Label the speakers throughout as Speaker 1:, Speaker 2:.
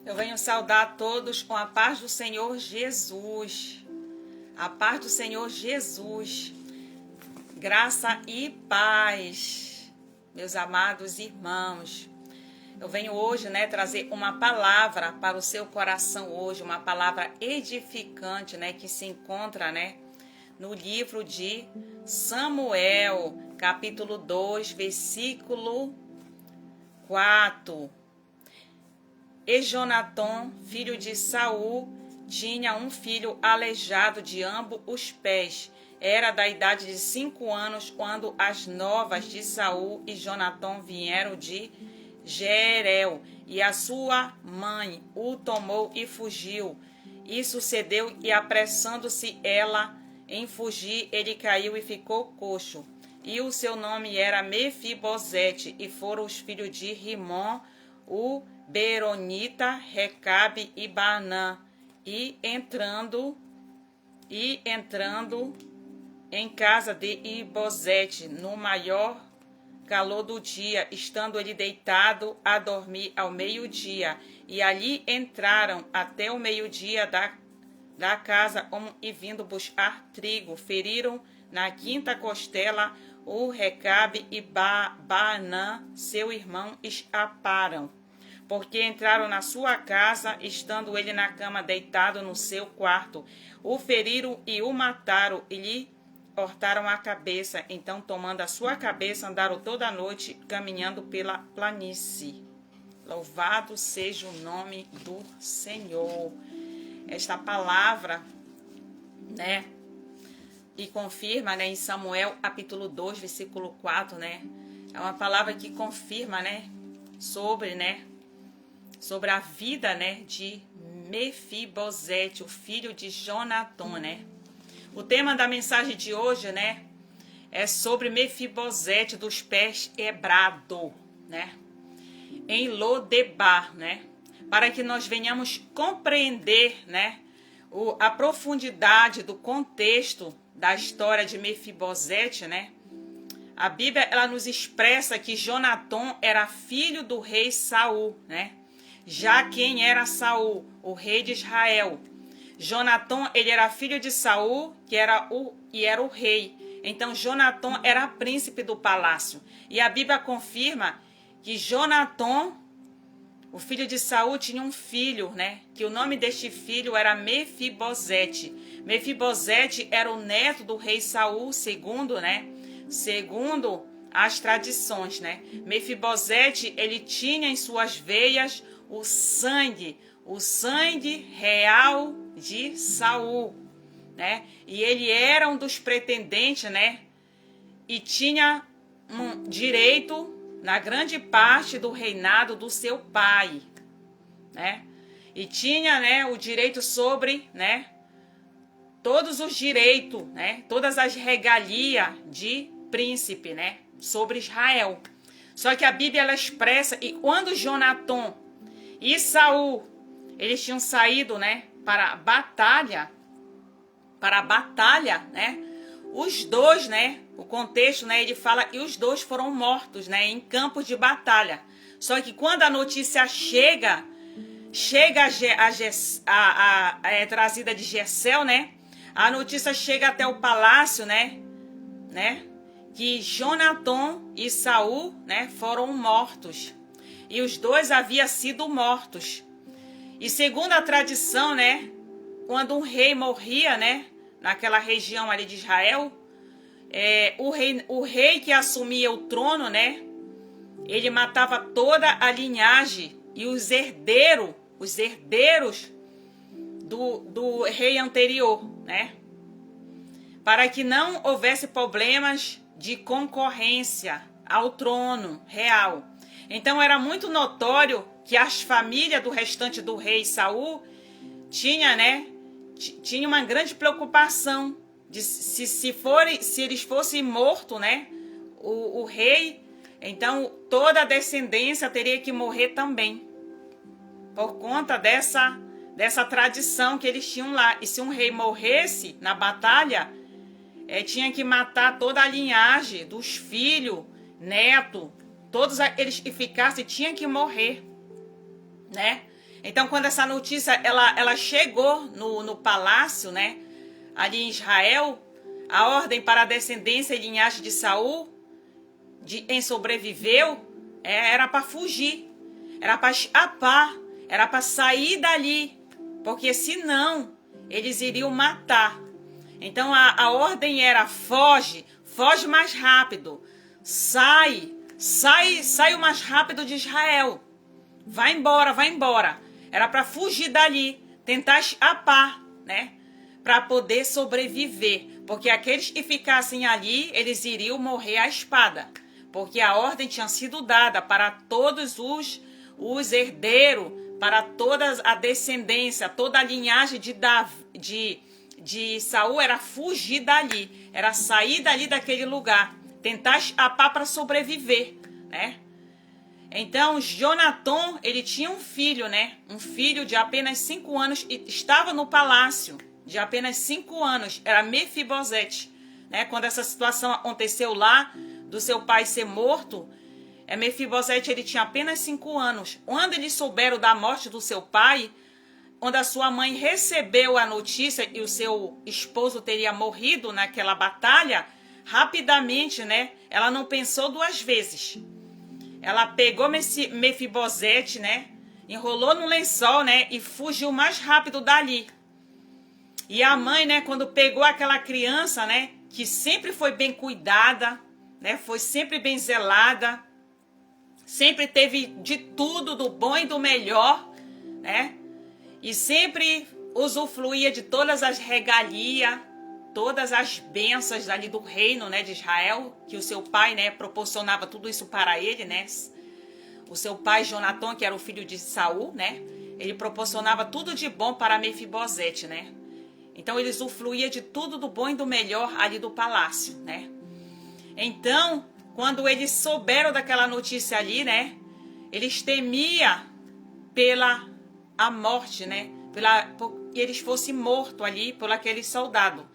Speaker 1: Eu venho saudar a todos com a paz do Senhor Jesus. A paz do Senhor Jesus. Graça e paz, meus amados irmãos. Eu venho hoje, trazer uma palavra para o seu coração hoje, uma palavra edificante, que se encontra, no livro de Samuel, capítulo 2, versículo 4. E Jonatam, filho de Saul, tinha um filho aleijado de ambos os pés. Era da idade de 5 anos quando as novas de Saul e Jonatam vieram de Jerel, e a sua mãe o tomou e fugiu. E sucedeu, e apressando-se ela em fugir, ele caiu e ficou coxo. E o seu nome era Mefibosete, e foram os filhos de Rimon, o Beronita, Recabe e Baanã, e entrando em casa de Ibosete, no maior calor do dia, estando ele deitado a dormir ao meio-dia, e ali entraram até o meio-dia da casa, e vindo buscar trigo, feriram na quinta costela o Recabe e Baanã, seu irmão, escaparam. Porque entraram na sua casa, estando ele na cama deitado no seu quarto. O feriram e o mataram, e lhe cortaram a cabeça. Então, tomando a sua cabeça, andaram toda a noite caminhando pela planície. Louvado seja o nome do Senhor. Esta palavra, e confirma, em Samuel, capítulo 2, versículo 4, é uma palavra que confirma, sobre a vida, de Mefibosete, o filho de Jonatam, O tema da mensagem de hoje, é sobre Mefibosete dos pés quebrado, em Lodebar, para que nós venhamos compreender, a profundidade do contexto da história de Mefibosete, A Bíblia, ela nos expressa que Jonatam era filho do rei Saul, Já quem era Saul, o rei de Israel. Jonatam, ele era filho de Saul, que era o rei. Então, Jonatam era príncipe do palácio. E a Bíblia confirma que Jonatam, o filho de Saul, tinha um filho, que o nome deste filho era Mefibosete. Mefibosete era o neto do rei Saul, segundo as tradições, Mefibosete, ele tinha em suas veias o sangue real de Saul, E ele era um dos pretendentes, E tinha um direito na grande parte do reinado do seu pai, E tinha, o direito sobre, todos os direitos, todas as regalias de príncipe, sobre Israel. Só que a Bíblia, ela expressa, e quando Jonatam e Saul, eles tinham saído, para a batalha, os dois, o contexto, ele fala que os dois foram mortos, em campos de batalha. Só que quando a notícia chega a trazida de Jessel, a notícia chega até o palácio, que Jonatam e Saul, foram mortos. E os dois haviam sido mortos. E segundo a tradição, quando um rei morria, naquela região ali de Israel, o rei que assumia o trono, ele matava toda a linhagem e os herdeiros do rei anterior, para que não houvesse problemas de concorrência ao trono real. Então era muito notório que as famílias do restante do rei Saul tinha uma grande preocupação de se eles fossem mortos, o rei, então toda a descendência teria que morrer também, por conta dessa tradição que eles tinham lá. E se um rei morresse na batalha, tinha que matar toda a linhagem dos filhos, neto, todos aqueles que ficassem tinham que morrer, Então, quando essa notícia ela chegou no palácio, né, ali em Israel, a ordem para a descendência e linhagem de Saul, em sobreviveu, era para fugir, era para escapar, era para sair dali, porque senão eles iriam matar. Então a ordem era: foge mais rápido, sai o mais rápido de Israel, vai embora. Era para fugir dali, tentar escapar, né? Para poder sobreviver, porque aqueles que ficassem ali, eles iriam morrer à espada, porque a ordem tinha sido dada para todos os herdeiros, para toda a descendência, toda a linhagem de Saul era fugir dali, era sair dali daquele lugar, tentar escapar para sobreviver, né? Então, Jonatão, ele tinha um filho, né? Um filho de apenas 5 anos, e estava no palácio, de apenas 5 anos, era Mefibosete, né? Quando essa situação aconteceu lá, do seu pai ser morto, Mefibosete, ele tinha apenas 5 anos. Quando eles souberam da morte do seu pai, quando a sua mãe recebeu a notícia que o seu esposo teria morrido naquela batalha, rapidamente, né? Ela não pensou 2 vezes. Ela pegou Mefibosete, né? Enrolou no lençol, né? E fugiu mais rápido dali. E a mãe, né? Quando pegou aquela criança, né? Que sempre foi bem cuidada, né? Foi sempre bem zelada. Sempre teve de tudo, do bom e do melhor, né? E sempre usufruía de todas as regalias, todas as bênçãos ali do reino, né, de Israel, que o seu pai, né, proporcionava tudo isso para ele, né? O seu pai, Jonatão, que era o filho de Saul, né? Ele proporcionava tudo de bom para Mefibosete, né? Então, ele usufruía de tudo do bom e do melhor ali do palácio, né? Então, quando eles souberam daquela notícia ali, né? Eles temiam pela a morte, né? Que eles fossem mortos ali por aquele soldado.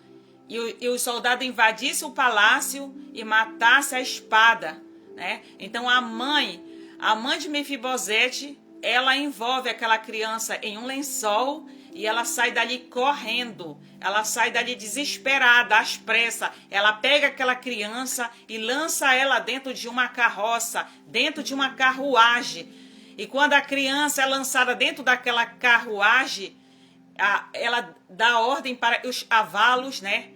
Speaker 1: E o soldado invadisse o palácio e matasse a espada, né? Então a mãe de Mefibosete, ela envolve aquela criança em um lençol e ela sai dali correndo. Ela sai dali desesperada, às pressas. Ela pega aquela criança e lança ela dentro de uma carroça, dentro de uma carruagem. E quando a criança é lançada dentro daquela carruagem, ela dá ordem para os cavalos, né?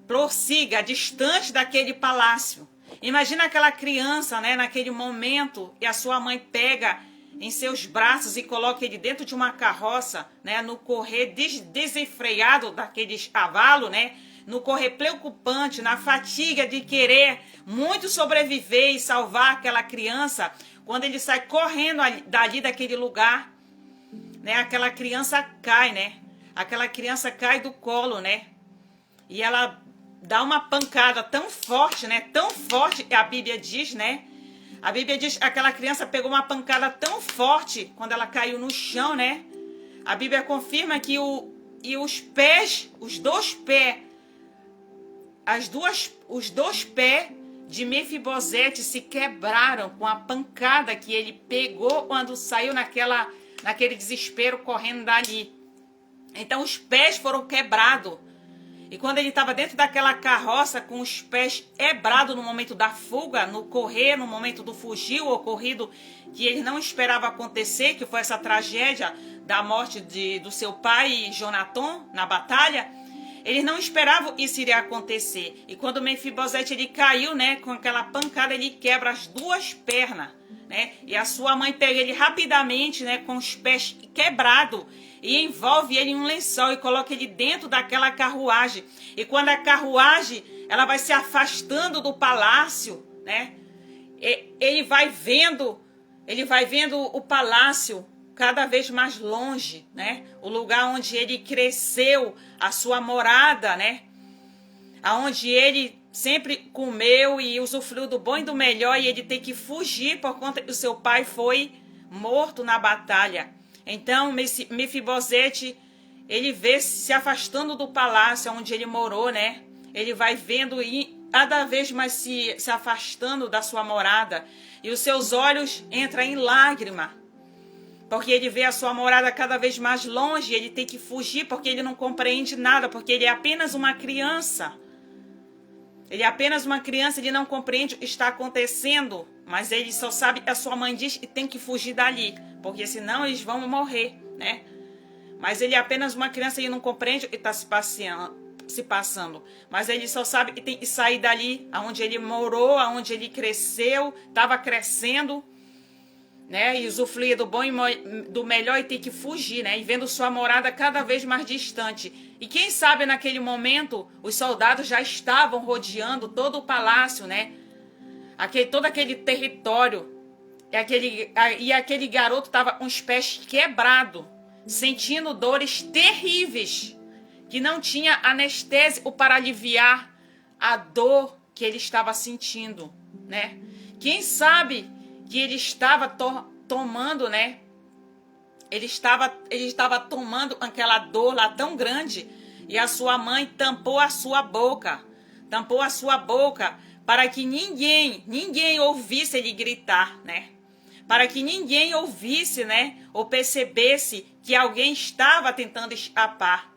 Speaker 1: Prossiga distante daquele palácio. Imagina aquela criança, né, naquele momento, e a sua mãe pega em seus braços e coloca ele dentro de uma carroça, né, no correr desenfreado daqueles cavalos, né, no correr preocupante, na fatiga de querer muito sobreviver e salvar aquela criança. Quando ele sai correndo dali daquele lugar, né, aquela criança cai, né, aquela criança cai do colo, né, e ela dá uma pancada tão forte, né? Tão forte, a Bíblia diz, né? A Bíblia diz que aquela criança pegou uma pancada tão forte quando ela caiu no chão, né? A Bíblia confirma que os pés, os dois pés de Mefibosete se quebraram com a pancada que ele pegou quando saiu naquele desespero correndo dali. Então os pés foram quebrados. E quando ele estava dentro daquela carroça com os pés quebrados no momento da fuga, no correr, no momento do fugir, o ocorrido que ele não esperava acontecer, que foi essa tragédia da morte do seu pai, Jonatão, na batalha, eles não esperavam isso iria acontecer. E quando Mefibosete ele caiu, né, com aquela pancada, ele quebra as 2 pernas, né? E a sua mãe pega ele rapidamente, né, com os pés quebrados, e envolve ele em um lençol e coloca ele dentro daquela carruagem. E quando a carruagem ela vai se afastando do palácio, né? Ele vai vendo o palácio cada vez mais longe, né? O lugar onde ele cresceu, a sua morada, né? Aonde ele sempre comeu e usufruiu do bom e do melhor, e ele tem que fugir por conta que o seu pai foi morto na batalha. Então, Mefibosete, ele vê se afastando do palácio onde ele morou, né? Ele vai vendo e cada vez mais se afastando da sua morada. E os seus olhos entram em lágrima. porque ele vê a sua morada cada vez mais longe, ele tem que fugir porque ele não compreende nada, porque ele é apenas uma criança. Ele é apenas uma criança, ele não compreende o que está acontecendo, mas ele só sabe, a sua mãe diz que tem que fugir dali, porque senão eles vão morrer, né? Mas ele é apenas uma criança, ele não compreende o que está se passando, mas ele só sabe que tem que sair dali, aonde ele morou, aonde ele cresceu, estava crescendo, né? E usufruir do bom e do melhor e tem que fugir, né? E vendo sua morada cada vez mais distante. E quem sabe naquele momento os soldados já estavam rodeando todo o palácio, né? Todo aquele território. E aquele garoto estava com os pés quebrados, sentindo dores terríveis, que não tinha anestésico para aliviar a dor que ele estava sentindo, né? Quem sabe que ele estava tomando, né? Ele estava tomando aquela dor lá tão grande e a sua mãe tampou a sua boca para que ninguém ouvisse ele gritar, né? Para que ninguém ouvisse, né? Ou percebesse que alguém estava tentando escapar.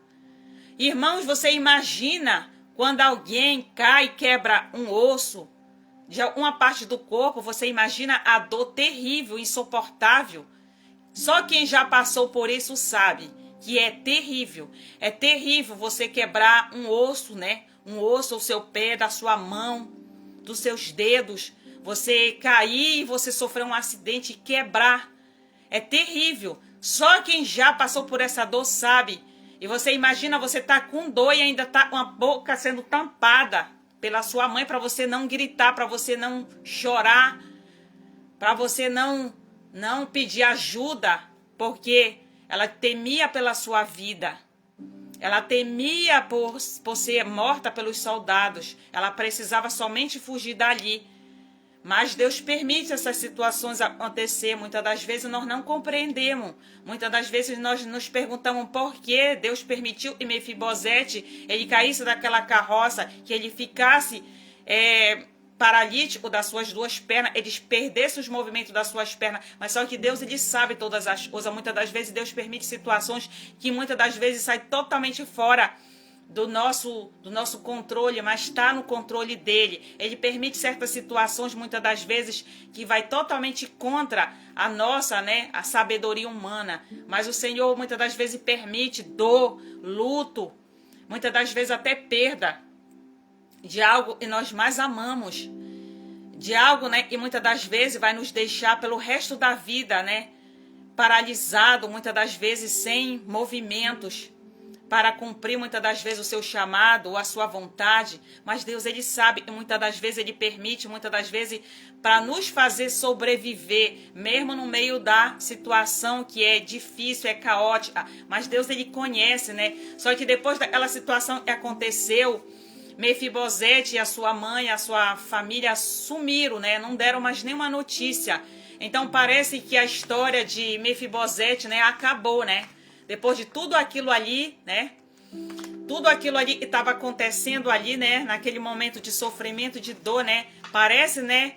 Speaker 1: Irmãos, você imagina quando alguém cai e quebra um osso de alguma parte do corpo, você imagina a dor terrível, insuportável. Só quem já passou por isso sabe que é terrível. É terrível você quebrar um osso, né? Um osso, o seu pé, da sua mão, dos seus dedos. Você cair e você sofrer um acidente e quebrar. É terrível. Só quem já passou por essa dor sabe. E você imagina, você tá com dor e ainda tá com a boca sendo tampada pela sua mãe, para você não gritar, para você não chorar, para você não pedir ajuda, porque ela temia pela sua vida. Ela temia por ser morta pelos soldados. Ela precisava somente fugir dali. Mas Deus permite essas situações acontecer. Muitas das vezes nós não compreendemos. Muitas das vezes nós nos perguntamos por que Deus permitiu que Mefibosete ele caísse daquela carroça, que ele ficasse paralítico das suas duas pernas, ele perdesse os movimentos das suas pernas. Mas só que Deus ele sabe todas as coisas. Muitas das vezes Deus permite situações que muitas das vezes saem totalmente fora do nosso controle, mas está no controle dele. Ele permite certas situações, muitas das vezes, que vai totalmente contra a nossa, né, a sabedoria humana. Mas o Senhor, muitas das vezes, permite dor, luto, muitas das vezes até perda de algo que nós mais amamos. De algo, né, que muitas das vezes vai nos deixar pelo resto da vida, né, paralisado, muitas das vezes sem movimentos, para cumprir muitas das vezes o seu chamado ou a sua vontade, mas Deus ele sabe e muitas das vezes ele permite, muitas das vezes para nos fazer sobreviver, mesmo no meio da situação que é difícil, é caótica, mas Deus ele conhece, né? Só que depois daquela situação que aconteceu, Mefibosete e a sua mãe, a sua família sumiram, né? Não deram mais nenhuma notícia. Então parece que a história de Mefibosete, né, acabou, né? Depois de tudo aquilo ali, né? Tudo aquilo ali que estava acontecendo ali, né? Naquele momento de sofrimento, de dor, né? Parece, né?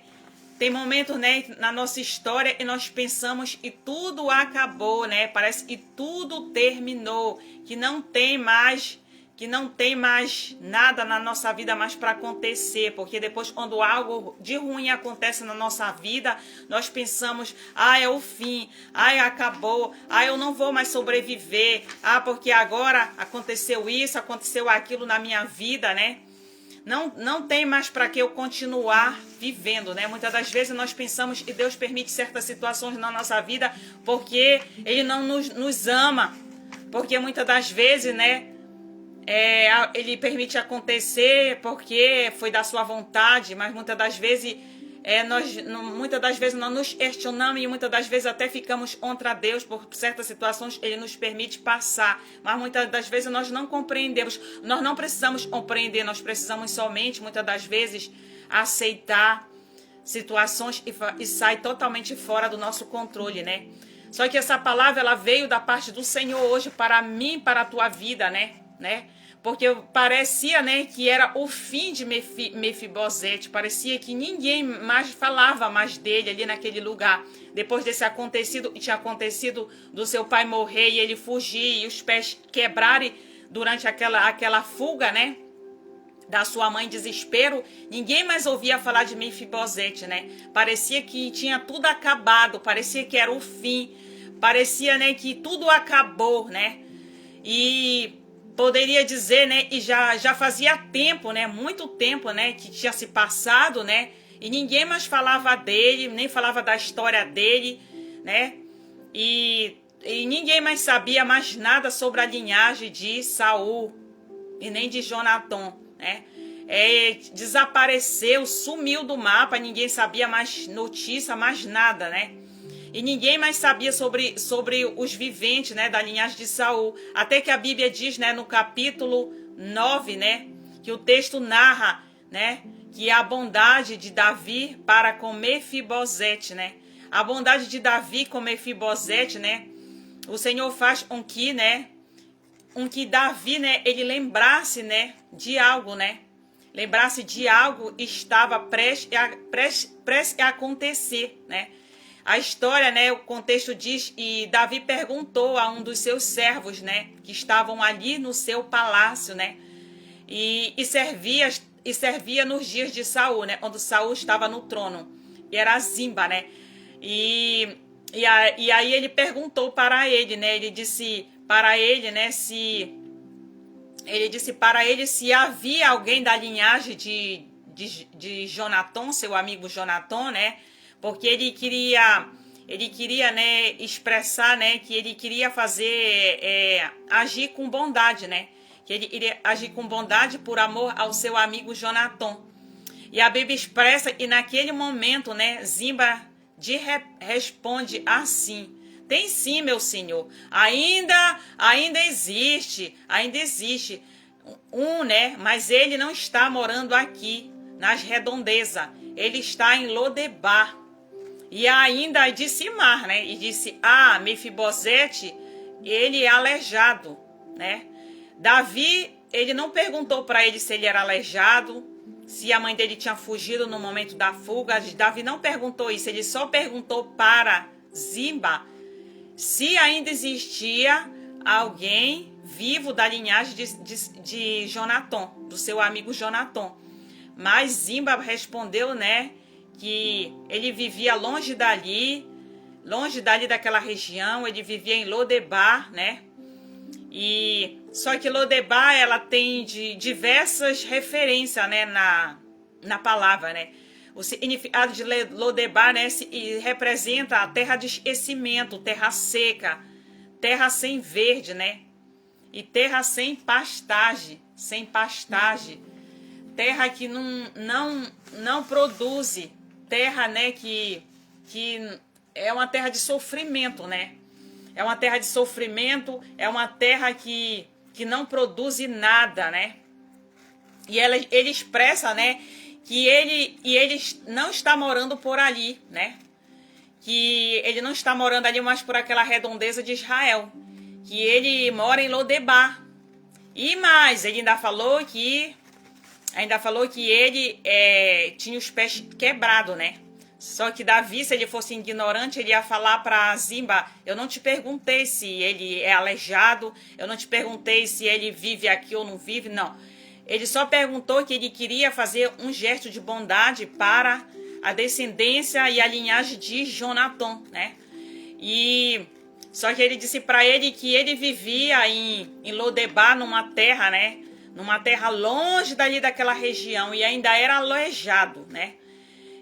Speaker 1: Tem momentos, né, na nossa história e nós pensamos que tudo acabou, né? Parece que tudo terminou, que não tem mais nada na nossa vida mais para acontecer, porque depois quando algo de ruim acontece na nossa vida, nós pensamos, é o fim, acabou, eu não vou mais sobreviver, porque agora aconteceu isso, aconteceu aquilo na minha vida, né? Não tem mais para que eu continuar vivendo, né? Muitas das vezes nós pensamos que Deus permite certas situações na nossa vida porque Ele não nos ama, porque muitas das vezes, né? Ele permite acontecer porque foi da sua vontade, mas muitas das vezes nós nos questionamos e muitas das vezes até ficamos contra Deus por certas situações ele nos permite passar, mas muitas das vezes nós não compreendemos. Nós não precisamos compreender, nós precisamos somente muitas das vezes aceitar situações e sai totalmente fora do nosso controle, né? Só que essa palavra ela veio da parte do Senhor hoje para mim, para a tua vida, né? porque parecia, né, que era o fim de Mefibosete, parecia que ninguém mais falava mais dele ali naquele lugar. Depois desse acontecido, tinha acontecido do seu pai morrer e ele fugir e os pés quebrarem durante aquela fuga, né, da sua mãe em desespero, ninguém mais ouvia falar de Mefibosete, né? Parecia que tinha tudo acabado, parecia que era o fim, parecia, né, que tudo acabou, né? E poderia dizer, né, e já fazia tempo, né, muito tempo, né, que tinha se passado, né? E ninguém mais falava dele, nem falava da história dele, né? E ninguém mais sabia mais nada sobre a linhagem de Saul e nem de Jonatão, né? Desapareceu, sumiu do mapa, ninguém sabia mais notícia, mais nada, né? E ninguém mais sabia sobre os viventes, né, da linhagem de Saul. Até que a Bíblia diz, né, no capítulo 9, né, que o texto narra, né, que a bondade de Davi para com Mefibosete, né? A bondade de Davi com Mefibosete, né? O Senhor faz com que, né, Davi, né, ele lembrasse, né, de algo, né? Lembrasse de algo estava prestes a acontecer, né? A história, né, o contexto diz, e Davi perguntou a um dos seus servos, né, que estavam ali no seu palácio, né? E servia nos dias de Saul, né, quando Saul estava no trono. E era Zimba, né? E aí ele perguntou para ele, né? Ele disse para ele, né, se havia alguém da linhagem de Jonatão, seu amigo Jonatão, né? Porque ele queria, né, expressar, né, que ele queria agir com bondade, né? Que ele iria agir com bondade por amor ao seu amigo Jonatão. E a Bíblia expressa, e naquele momento, né, Zimba responde assim: tem sim, meu senhor, ainda existe né, mas ele não está morando aqui, nas redondezas, ele está em Lodebar. E ainda disse Mar, né, e disse, Mefibosete, ele é aleijado, né. Davi, ele não perguntou para ele se ele era aleijado, se a mãe dele tinha fugido no momento da fuga. Davi não perguntou isso, ele só perguntou para Zimba se ainda existia alguém vivo da linhagem de Jonatão, do seu amigo Jonatão. Mas Zimba respondeu, né, que ele vivia longe dali daquela região, ele vivia em Lodebar, né? E só que Lodebar, ela tem diversas referências, né, na palavra, né? O significado de Lodebar, né, representa a terra de esquecimento, terra seca, terra sem verde, né? E terra sem pastagem, terra que não produz, terra, né, que é uma terra de sofrimento, né? É uma terra de sofrimento, é uma terra que não produz nada, né? E ele expressa, né, que ele não está morando por ali, né? Que ele não está morando ali, mas por aquela redondeza de Israel. Que ele mora em Lodebar. E mais, ele ainda falou que ele tinha os pés quebrados, né? Só que Davi, se ele fosse ignorante, ele ia falar para Zimba, eu não te perguntei se ele é aleijado, eu não te perguntei se ele vive aqui ou não vive, não. Ele só perguntou que ele queria fazer um gesto de bondade para a descendência e a linhagem de Jonatão, né? E só que ele disse para ele que ele vivia em Lodebar, numa terra, né? Numa terra longe dali daquela região e ainda era aleijado, né?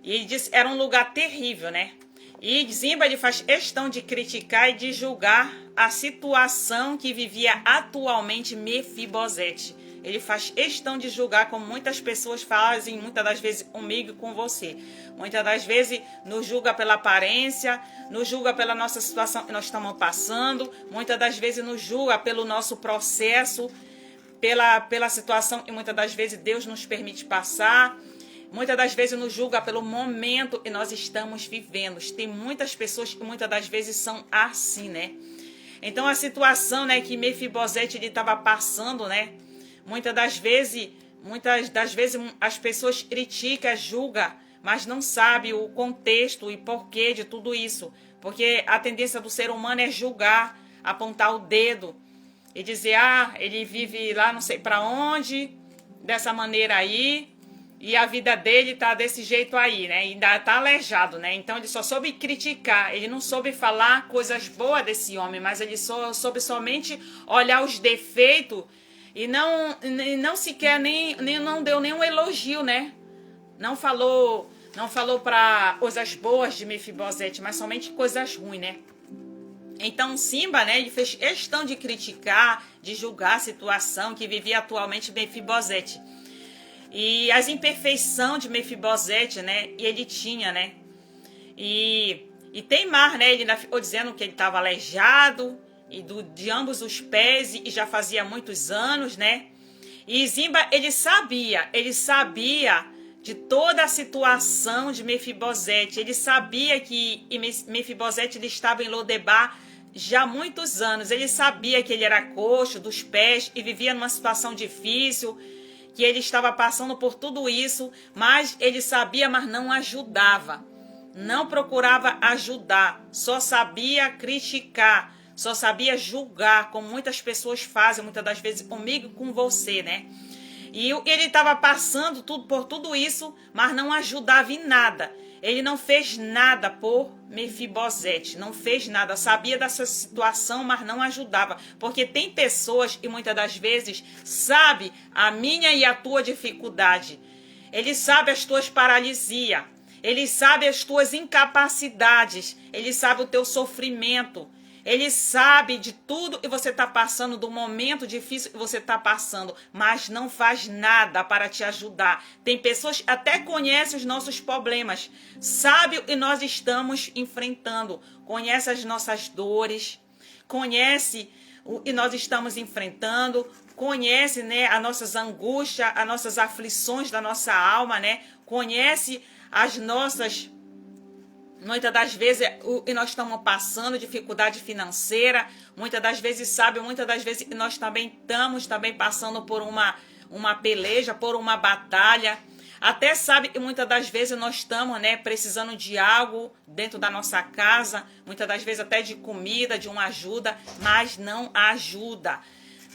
Speaker 1: E ele disse era um lugar terrível, né? E Zimba, ele faz questão de criticar e de julgar a situação que vivia atualmente Mefibosete. Ele faz questão de julgar, como muitas pessoas fazem, muitas das vezes comigo e com você. Muitas das vezes nos julga pela aparência, nos julga pela nossa situação que nós estamos passando. Muitas das vezes nos julga pelo nosso processo, pela situação que muitas das vezes Deus nos permite passar. Muitas das vezes nos julga pelo momento que nós estamos vivendo. Tem muitas pessoas que muitas das vezes são assim, né? Então a situação, né, que Mefibosete ele estava passando, né? Muitas das vezes as pessoas criticam, julgam, mas não sabem o contexto e porquê de tudo isso. Porque a tendência do ser humano é julgar, apontar o dedo e dizer, ele vive lá não sei para onde, dessa maneira aí, e a vida dele tá desse jeito aí, né? Ainda tá aleijado, né? Então ele só soube criticar, ele não soube falar coisas boas desse homem, mas ele só soube somente olhar os defeitos e não sequer não deu nenhum elogio, né? Não falou para coisas boas de Mefibosete, mas somente coisas ruins, né? Então Simba, né, ele fez questão de criticar, de julgar a situação que vivia atualmente Mefibosete. E as imperfeições de Mefibosete, né, ele tinha, né? E teimar, né, ele ainda ficou dizendo que ele estava aleijado e de ambos os pés e já fazia muitos anos, né? E Simba, ele sabia de toda a situação de Mefibosete. Ele sabia que Mefibosete ele estava em Lodebar já há muitos anos. Ele sabia que ele era coxo dos pés e vivia numa situação difícil, que ele estava passando por tudo isso, mas ele sabia, mas não ajudava. Não procurava ajudar, só sabia criticar, só sabia julgar, como muitas pessoas fazem, muitas das vezes comigo e com você, né? E ele estava passando por tudo isso, mas não ajudava em nada. Ele não fez nada por Mefibosete, não fez nada. Sabia dessa situação, mas não ajudava. Porque tem pessoas, e muitas das vezes, sabe a minha e a tua dificuldade. Ele sabe as tuas paralisias. Ele sabe as tuas incapacidades. Ele sabe o teu sofrimento. Ele sabe de tudo que você está passando, do momento difícil que você está passando, mas não faz nada para te ajudar. Tem pessoas que até conhecem os nossos problemas, sabe o que nós estamos enfrentando, conhece as nossas dores, conhece o que nós estamos enfrentando, conhece, né, as nossas angústias, as nossas aflições da nossa alma, né? Conhece as nossas... Muitas das vezes o que nós estamos passando, dificuldade financeira, muitas das vezes nós também estamos passando por uma peleja, por uma batalha. Até sabe que muitas das vezes nós estamos, né, precisando de algo dentro da nossa casa, muitas das vezes até de comida, de uma ajuda, mas não ajuda.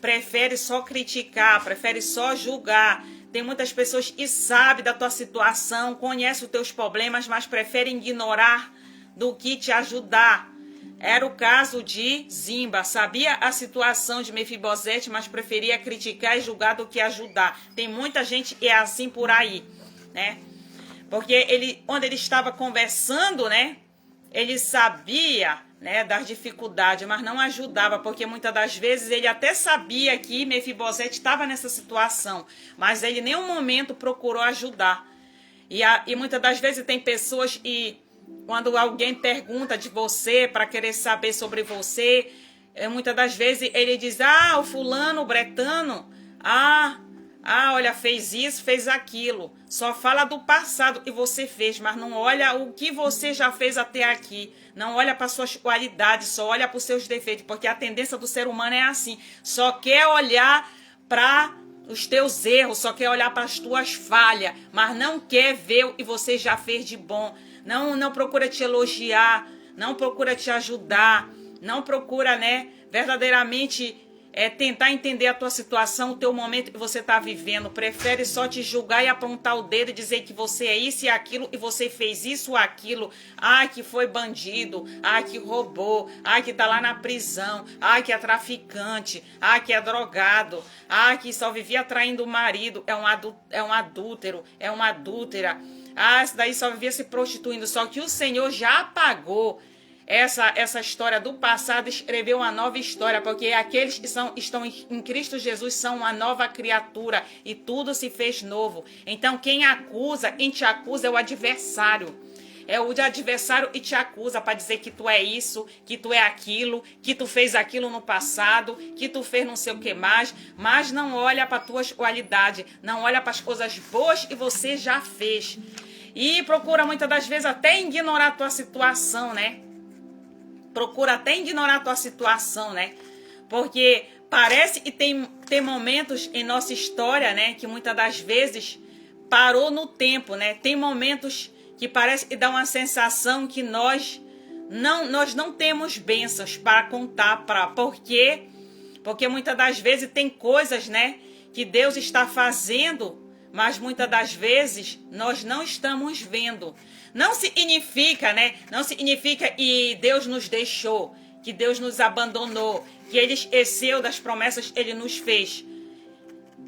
Speaker 1: Prefere só criticar, prefere só julgar. Tem muitas pessoas que sabem da tua situação, conhecem os teus problemas, mas preferem ignorar do que te ajudar. Era o caso de Simba. Sabia a situação de Mefibosete, mas preferia criticar e julgar do que ajudar. Tem muita gente que é assim por aí, né? Porque quando ele estava conversando, né? Ele sabia, né, das dificuldades, mas não ajudava, porque muitas das vezes ele até sabia que Mefibosete estava nessa situação, mas ele em nenhum momento procurou ajudar. E muitas das vezes tem pessoas e quando alguém pergunta de você para querer saber sobre você, muitas das vezes ele diz, o fulano, o bretano, olha, fez isso, fez aquilo. Só fala do passado que você fez, mas não olha o que você já fez até aqui. Não olha para suas qualidades, só olha para os seus defeitos, porque a tendência do ser humano é assim. Só quer olhar para os teus erros, só quer olhar para as tuas falhas, mas não quer ver o que você já fez de bom. Não procura te elogiar, não procura te ajudar, não procura, né, verdadeiramente tentar entender a tua situação, o teu momento que você está vivendo. Prefere só te julgar e apontar o dedo e dizer que você é isso e aquilo e você fez isso ou aquilo. Que foi bandido, que roubou, que está lá na prisão, que é traficante, que é drogado, que só vivia traindo o marido, é um adúltero, é uma adúltera. Esse daí só vivia se prostituindo. Só que o Senhor já apagou essa história do passado, escreveu uma nova história, porque aqueles que estão em Cristo Jesus são uma nova criatura e tudo se fez novo. Então quem te acusa é o adversário. É o adversário que te acusa para dizer que tu é isso, que tu é aquilo, que tu fez aquilo no passado, que tu fez não sei o que mais, mas não olha para tuas qualidades, não olha para as coisas boas que você já fez. E procura muitas das vezes até ignorar a tua situação, né? Procura até ignorar a tua situação, né? Porque parece que tem momentos em nossa história, né, que muitas das vezes parou no tempo, né? Tem momentos que parece que dá uma sensação que nós não temos bênçãos para contar. Por quê? Porque muitas das vezes tem coisas, né, que Deus está fazendo, mas muitas das vezes nós não estamos vendo. Não significa, né? Não significa que Deus nos deixou, que Deus nos abandonou, que Ele esqueceu das promessas que Ele nos fez.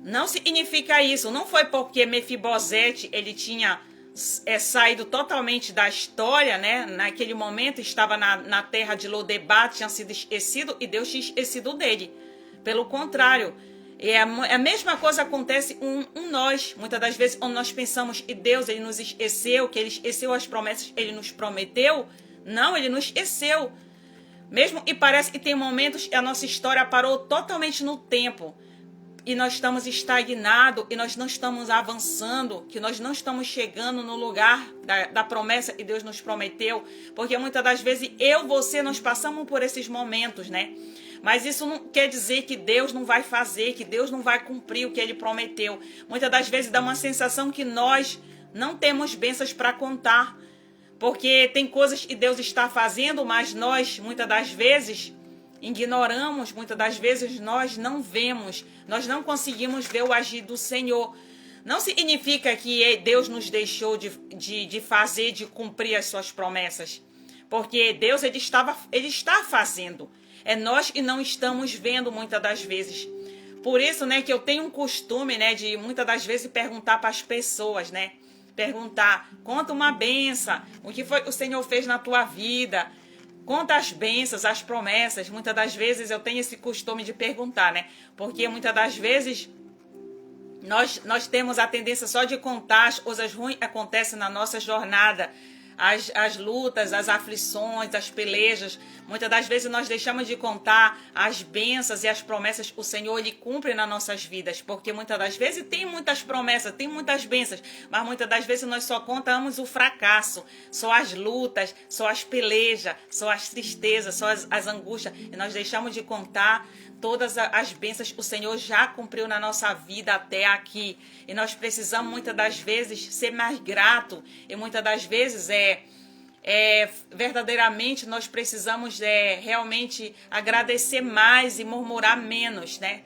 Speaker 1: Não significa isso. Não foi porque Mefibosete ele tinha saído totalmente da história, né? Naquele momento estava na terra de Lodebar, tinha sido esquecido e Deus tinha esquecido dele. Pelo contrário, a mesma coisa acontece com nós. Muitas das vezes, quando nós pensamos que Deus ele nos esqueceu, que Ele esqueceu as promessas que Ele nos prometeu, não, Ele nos esqueceu. Mesmo e parece que tem momentos que a nossa história parou totalmente no tempo. E nós estamos estagnados, e nós não estamos avançando, que nós não estamos chegando no lugar da promessa que Deus nos prometeu, porque muitas das vezes você, nós passamos por esses momentos, né? Mas isso não quer dizer que Deus não vai fazer, que Deus não vai cumprir o que Ele prometeu. Muitas das vezes dá uma sensação que nós não temos bênçãos para contar, porque tem coisas que Deus está fazendo, mas nós, muitas das vezes, ignoramos, muitas das vezes nós não vemos, nós não conseguimos ver o agir do Senhor. Não significa que Deus nos deixou de fazer, de cumprir as suas promessas, porque Deus ele está fazendo, é nós que não estamos vendo muitas das vezes. Por isso, né, que eu tenho um costume, né, de muitas das vezes perguntar para as pessoas, né, perguntar, conta uma benção, o que foi que o Senhor fez na tua vida. Conta as bênçãos, as promessas. Muitas das vezes eu tenho esse costume de perguntar, né? Porque muitas das vezes nós temos a tendência só de contar as coisas ruins que acontecem na nossa jornada. As lutas, as aflições, as pelejas. Muitas das vezes nós deixamos de contar as bênçãos e as promessas que o Senhor ele cumpre nas nossas vidas. Porque muitas das vezes tem muitas promessas, tem muitas bênçãos, mas muitas das vezes nós só contamos o fracasso, só as lutas, só as pelejas, só as tristezas, só as angústias. E nós deixamos de contar todas as bênçãos que o Senhor já cumpriu na nossa vida até aqui. E nós precisamos muitas das vezes ser mais grato. E muitas das vezes verdadeiramente nós precisamos realmente agradecer mais e murmurar menos, né?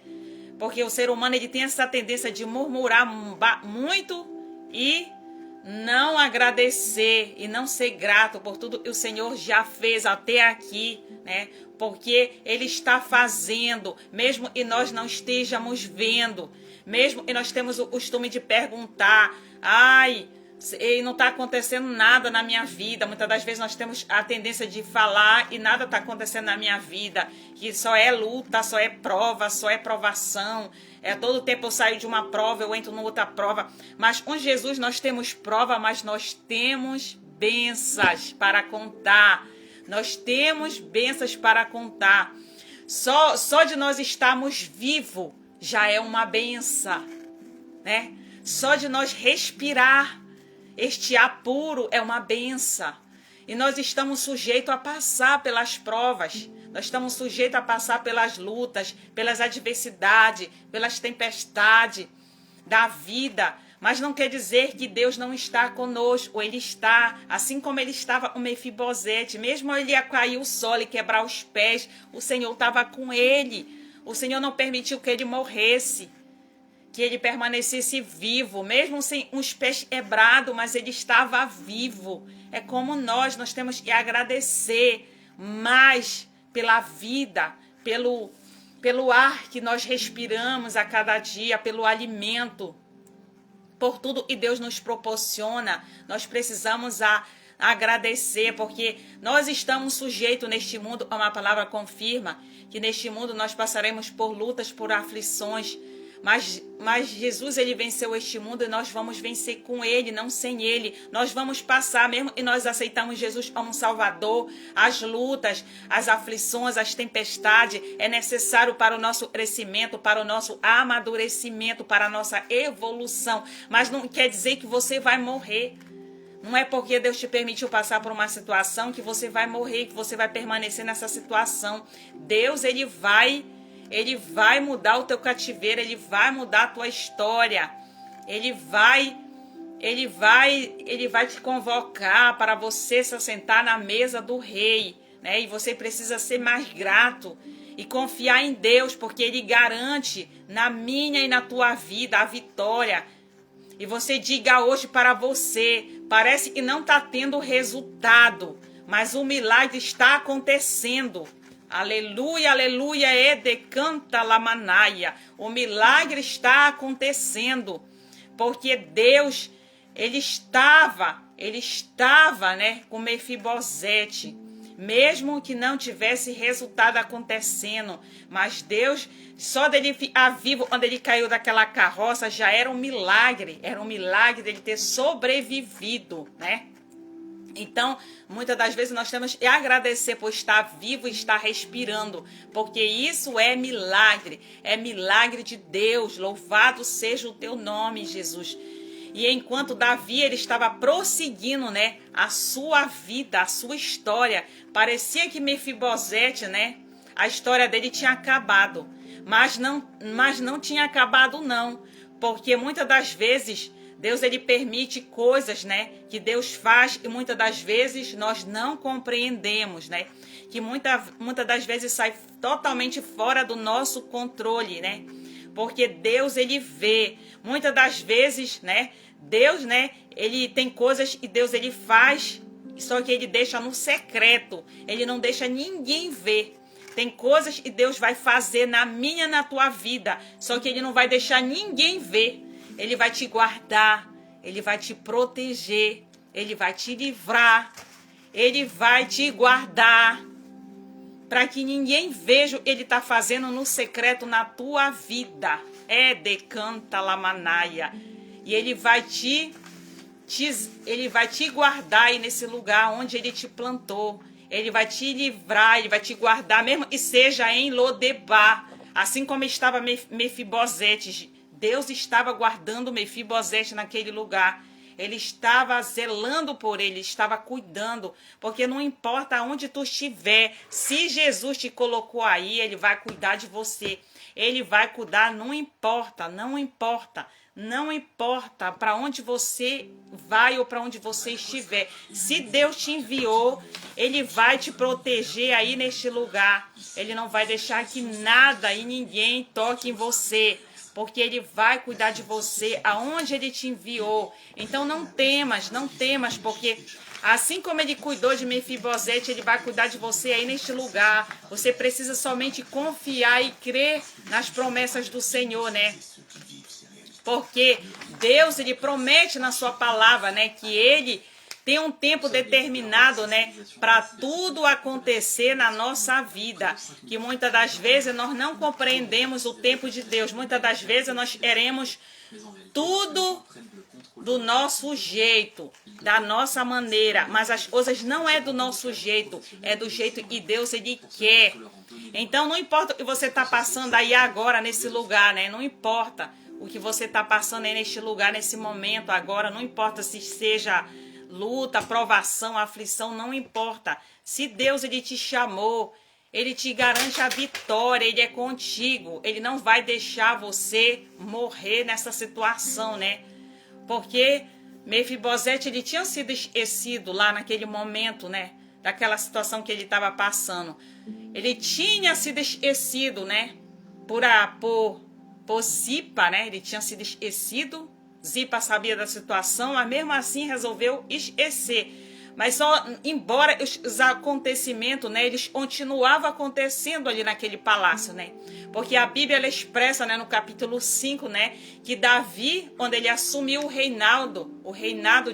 Speaker 1: Porque o ser humano ele tem essa tendência de murmurar muito e não agradecer e não ser grato por tudo que o Senhor já fez até aqui, né? Porque Ele está fazendo, mesmo que nós não estejamos vendo, mesmo que nós temos o costume de perguntar, e não está acontecendo nada na minha vida. Muitas das vezes nós temos a tendência de falar e nada está acontecendo na minha vida, que só é luta, só é prova, só é provação. Todo tempo eu saio de uma prova, eu entro numa outra prova. Mas com Jesus nós temos prova, mas nós temos bênçãos para contar. Nós temos bênçãos para contar. Só de nós estarmos vivos já é uma benção, né? Só de nós respirar este ar puro é uma benção. E nós estamos sujeitos a passar pelas provas. Nós estamos sujeitos a passar pelas lutas, pelas adversidades, pelas tempestades da vida. Mas não quer dizer que Deus não está conosco. Ele está, assim como ele estava com Mefibosete. Mesmo ele ia cair o solo e quebrar os pés, o Senhor estava com ele. O Senhor não permitiu que ele morresse, que ele permanecesse vivo, mesmo sem os pés quebrados, mas ele estava vivo. É como nós temos que agradecer mais pela vida, pelo ar que nós respiramos a cada dia, pelo alimento, por tudo que Deus nos proporciona. Nós precisamos agradecer, porque nós estamos sujeitos neste mundo, uma palavra confirma, que neste mundo nós passaremos por lutas, por aflições, mas Jesus ele venceu este mundo e nós vamos vencer com ele, não sem ele. Nós vamos passar, mesmo que nós aceitamos Jesus como Salvador, as lutas, as aflições, as tempestades, é necessário para o nosso crescimento, para o nosso amadurecimento, para a nossa evolução. Mas não quer dizer que você vai morrer. Não é porque Deus te permitiu passar por uma situação que você vai morrer, que você vai permanecer nessa situação. Deus ele vai Ele vai mudar o teu cativeiro, ele vai mudar a tua história. Ele vai te convocar para você se assentar na mesa do rei, né? E você precisa ser mais grato e confiar em Deus, porque ele garante na minha e na tua vida a vitória. E você diga hoje para você, parece que não está tendo resultado, mas o milagre está acontecendo. Aleluia, aleluia, decanta lamanaia. O milagre está acontecendo, porque Deus, ele estava, né, com Mefibosete, mesmo que não tivesse resultado acontecendo, mas Deus, só dele ficar vivo, quando ele caiu daquela carroça, já era um milagre dele ter sobrevivido, né? Então, muitas das vezes nós temos que agradecer por estar vivo e estar respirando, porque isso é milagre de Deus. Louvado seja o teu nome, Jesus. E enquanto Davi, ele estava prosseguindo, né, a sua vida, a sua história, parecia que Mefibosete, né, a história dele tinha acabado, mas não tinha acabado não, porque muitas das vezes Deus, ele permite coisas, né, que Deus faz e muitas das vezes nós não compreendemos, né, que muitas das vezes sai totalmente fora do nosso controle, né, porque Deus, ele vê, muitas das vezes, né, Deus, né, ele tem coisas que Deus, ele faz, só que ele deixa no secreto, ele não deixa ninguém ver. Tem coisas que Deus vai fazer na minha, na tua vida, só que ele não vai deixar ninguém ver. Ele vai te guardar, ele vai te proteger, ele vai te livrar, ele vai te guardar, para que ninguém veja o que ele está fazendo no secreto na tua vida. É decanta lamanaia. E ele vai te guardar aí nesse lugar onde ele te plantou. Ele vai te livrar, ele vai te guardar, mesmo que seja em Lodebar, assim como estava Mefibosete. Deus estava guardando Mefibosete naquele lugar. Ele estava zelando por ele, estava cuidando, porque não importa onde tu estiver, se Jesus te colocou aí, ele vai cuidar de você. Ele vai cuidar, não importa para onde você vai ou para onde você estiver. Se Deus te enviou, ele vai te proteger aí neste lugar. Ele não vai deixar que nada e ninguém toque em você, porque ele vai cuidar de você aonde ele te enviou. Então não temas, porque assim como ele cuidou de Mefibosete, ele vai cuidar de você aí neste lugar. Você precisa somente confiar e crer nas promessas do Senhor, né? Porque Deus, ele promete na sua palavra, né, que ele tem um tempo determinado, né, para tudo acontecer na nossa vida. Que muitas das vezes nós não compreendemos o tempo de Deus. Muitas das vezes nós queremos tudo do nosso jeito, da nossa maneira, mas as coisas não é do nosso jeito, é do jeito que Deus, ele quer. Então não importa o que você está passando aí agora nesse lugar, né? Não importa o que você está passando aí neste lugar, nesse momento agora, não importa se seja luta, provação, aflição, não importa. Se Deus, ele te chamou, ele te garante a vitória, ele é contigo, ele não vai deixar você morrer nessa situação, né? Porque Mefibosete, ele tinha sido esquecido lá naquele momento, né? Daquela situação que ele estava passando. Ele tinha sido esquecido, né? Por Zipa, né? Ele tinha sido esquecido. Zipa sabia da situação, mas mesmo assim resolveu esquecer. Mas só, embora os acontecimentos, né, eles continuavam acontecendo ali naquele palácio, né? Porque a Bíblia, ela expressa, né, no capítulo 5, né, que Davi, quando ele assumiu o reinado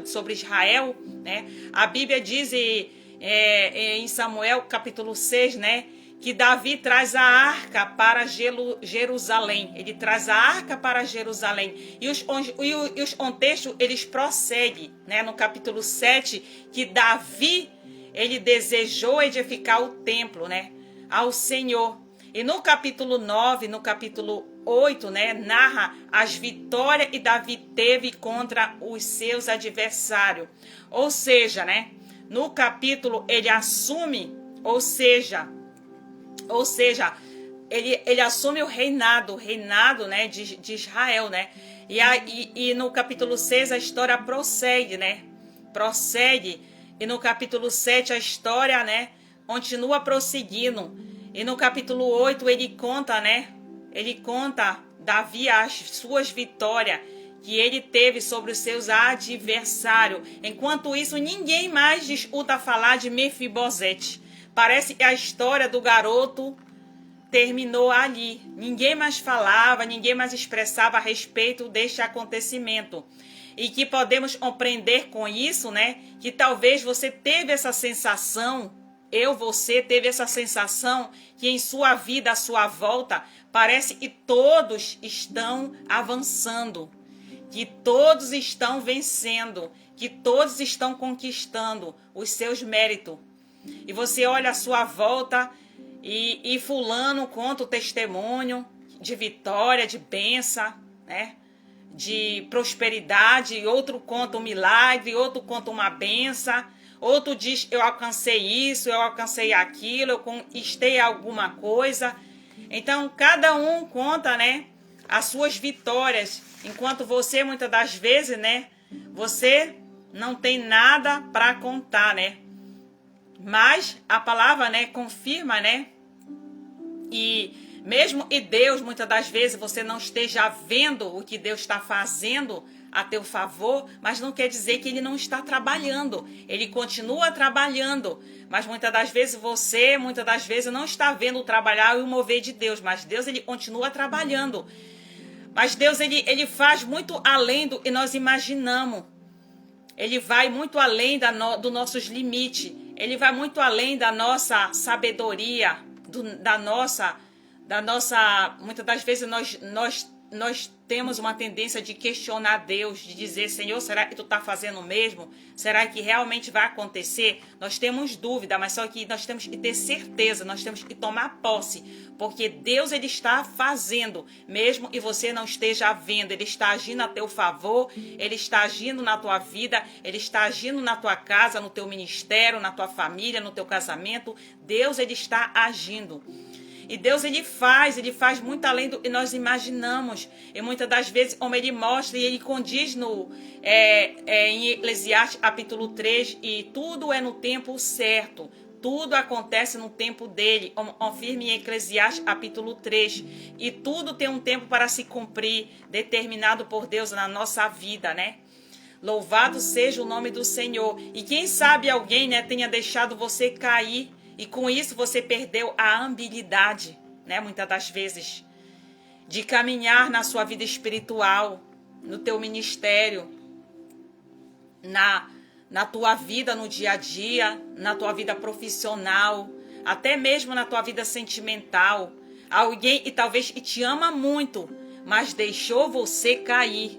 Speaker 1: sobre Israel, né? A Bíblia diz em Samuel, capítulo 6, né, que Davi traz a arca para Jerusalém. Ele traz a arca para Jerusalém. E os contextos, eles prosseguem, né? No capítulo 7, que Davi, ele desejou edificar o templo, né? Ao Senhor. E no capítulo 9, no capítulo 8, né? Narra as vitórias que Davi teve contra os seus adversários. Ou seja, né? No capítulo, ele assume, ou seja, ele assume o reinado, né, de Israel, né? E no capítulo 6 a história prossegue, né? Prossegue. E no capítulo 7 a história, né, continua prosseguindo. E no capítulo 8 ele conta, né? Ele conta Davi as suas vitórias que ele teve sobre os seus adversários. Enquanto isso, ninguém mais escuta falar de Mefibosete. Parece que a história do garoto terminou ali. Ninguém mais falava, ninguém mais expressava a respeito deste acontecimento. E que podemos compreender com isso, né? Que talvez você teve essa sensação, você teve essa sensação que em sua vida, à sua volta, parece que todos estão avançando, que todos estão vencendo, que todos estão conquistando os seus méritos. E você olha à sua volta e fulano conta o testemunho de vitória, de bênção, né? De prosperidade, outro conta um milagre, outro conta uma bênção, outro diz eu alcancei isso, eu alcancei aquilo, eu conquistei alguma coisa. Então cada um conta, né, as suas vitórias, enquanto você muitas das vezes, né, você não tem nada para contar, né? Mas a palavra, né, confirma, né? E mesmo e Deus, muitas das vezes, você não esteja vendo o que Deus está fazendo a teu favor, mas não quer dizer que Ele não está trabalhando. Ele continua trabalhando, mas muitas das vezes você, não está vendo o trabalhar e o mover de Deus, mas Deus, Ele continua trabalhando. Mas Deus, Ele faz muito além do que nós imaginamos. Ele vai muito além dos nossos limites. Ele vai muito além da nossa sabedoria, da nossa, muitas das vezes nós temos uma tendência de questionar Deus, de dizer, Senhor, será que tu está fazendo o mesmo? Será que realmente vai acontecer? Nós temos dúvida, mas só que nós temos que ter certeza, nós temos que tomar posse, porque Deus, Ele está fazendo, mesmo que você não esteja vendo, Ele está agindo a teu favor, Ele está agindo na tua vida, Ele está agindo na tua casa, no teu ministério, na tua família, no teu casamento. Deus, Ele está agindo. E Deus, Ele faz muito além do que nós imaginamos. E muitas das vezes, como Ele mostra, e Ele condiz em Eclesiastes capítulo 3, e tudo é no tempo certo. Tudo acontece no tempo dele, confirma em Eclesiastes capítulo 3. E tudo tem um tempo para se cumprir, determinado por Deus na nossa vida, né? Louvado seja o nome do Senhor. E quem sabe alguém, né, tenha deixado você cair, e com isso você perdeu a habilidade, né, muitas das vezes, de caminhar na sua vida espiritual, no teu ministério, na tua vida no dia a dia, na tua vida profissional, até mesmo na tua vida sentimental. Alguém que talvez te ama muito, mas deixou você cair.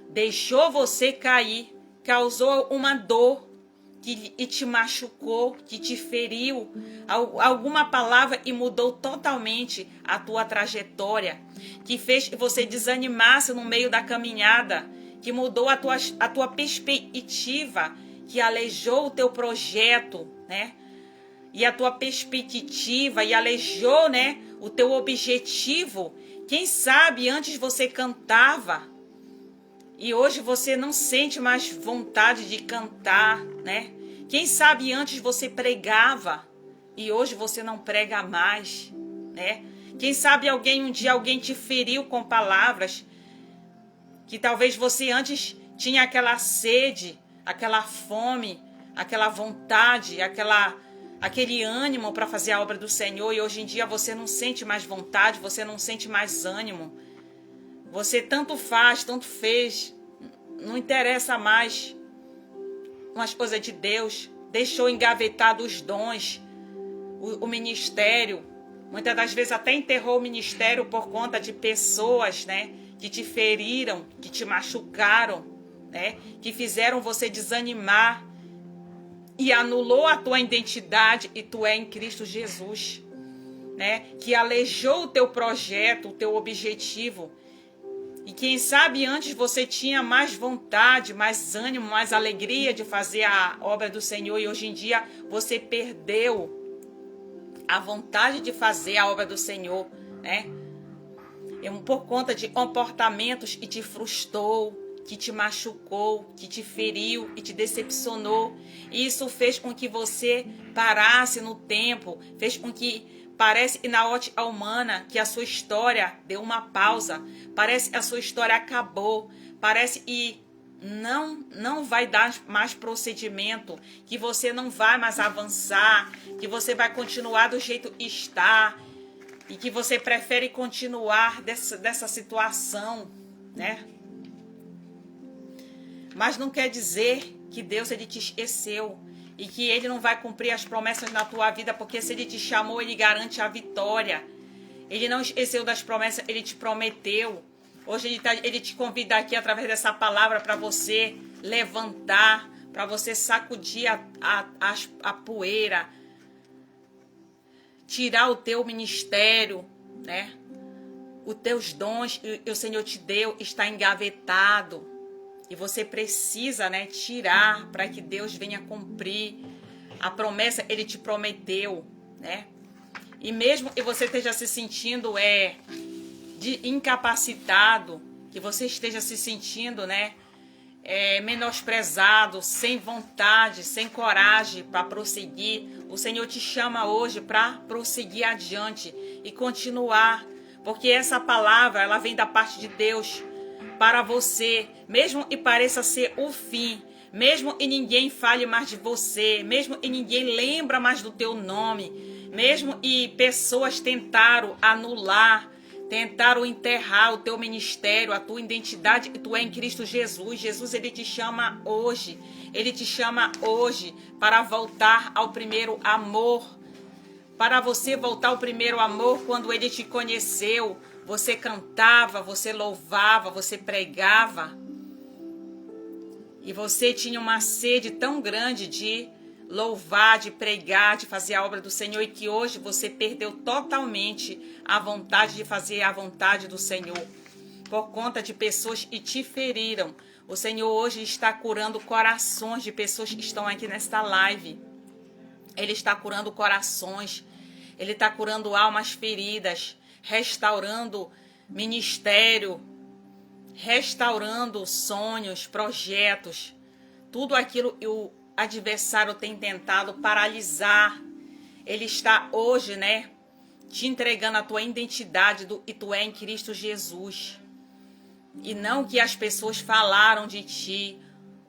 Speaker 1: Deixou você cair, causou uma dor, que te machucou, que te feriu, alguma palavra e mudou totalmente a tua trajetória, que fez que você desanimasse no meio da caminhada, que mudou a tua perspectiva, que aleijou o teu projeto, né? E a tua perspectiva, e aleijou, né, o teu objetivo. Quem sabe antes você cantava, e hoje você não sente mais vontade de cantar, né? Quem sabe antes você pregava e hoje você não prega mais, né? Quem sabe um dia alguém te feriu com palavras que talvez você antes tinha aquela sede, aquela fome, aquela vontade, aquele ânimo para fazer a obra do Senhor, e hoje em dia você não sente mais vontade, você não sente mais ânimo. Você tanto faz, tanto fez, não interessa mais umas coisas de Deus, deixou engavetado os dons, o ministério. Muitas das vezes até enterrou o ministério por conta de pessoas, né, que te feriram, que te machucaram, né, que fizeram você desanimar e anulou a tua identidade, e tu é em Cristo Jesus, né, que aleijou o teu projeto, o teu objetivo. E quem sabe antes você tinha mais vontade, mais ânimo, mais alegria de fazer a obra do Senhor, e hoje em dia você perdeu a vontade de fazer a obra do Senhor, né? Por conta de comportamentos que te frustrou, que te machucou, que te feriu e te decepcionou. E isso fez com que você parasse no tempo, fez com que parece que na ótica humana que a sua história deu uma pausa, parece que a sua história acabou, parece que não vai dar mais procedimento, que você não vai mais avançar, que você vai continuar do jeito que está e que você prefere continuar dessa situação, né? Mas não quer dizer que Deus ele te esqueceu e que ele não vai cumprir as promessas na tua vida, porque se ele te chamou, ele garante a vitória. Ele não esqueceu das promessas, ele te prometeu. Hoje ele te convida aqui através dessa palavra para você levantar, para você sacudir a poeira, tirar o teu ministério, né? Os teus dons que o Senhor te deu está engavetado. E você precisa, né, tirar para que Deus venha cumprir a promessa que ele te prometeu, né? E mesmo que você esteja se sentindo incapacitado, que você esteja se sentindo, né, menosprezado, sem vontade, sem coragem para prosseguir, o Senhor te chama hoje para prosseguir adiante e continuar, porque essa palavra ela vem da parte de Deus para você, mesmo que pareça ser o fim, mesmo que ninguém fale mais de você, mesmo que ninguém lembra mais do teu nome, mesmo que pessoas tentaram anular, tentaram enterrar o teu ministério, a tua identidade que tu é em Cristo Jesus. Jesus, ele te chama hoje. Ele te chama hoje para voltar ao primeiro amor. Para você voltar ao primeiro amor quando ele te conheceu. Você cantava, você louvava, você pregava. E você tinha uma sede tão grande de louvar, de pregar, de fazer a obra do Senhor, e que hoje você perdeu totalmente a vontade de fazer a vontade do Senhor, por conta de pessoas que te feriram. O Senhor hoje está curando corações de pessoas que estão aqui nesta live. Ele está curando corações, ele está curando almas feridas, restaurando ministério, restaurando sonhos, projetos, tudo aquilo que o adversário tem tentado paralisar. Ele está hoje, né, te entregando a tua identidade e tu é em Cristo Jesus. E não que as pessoas falaram de ti,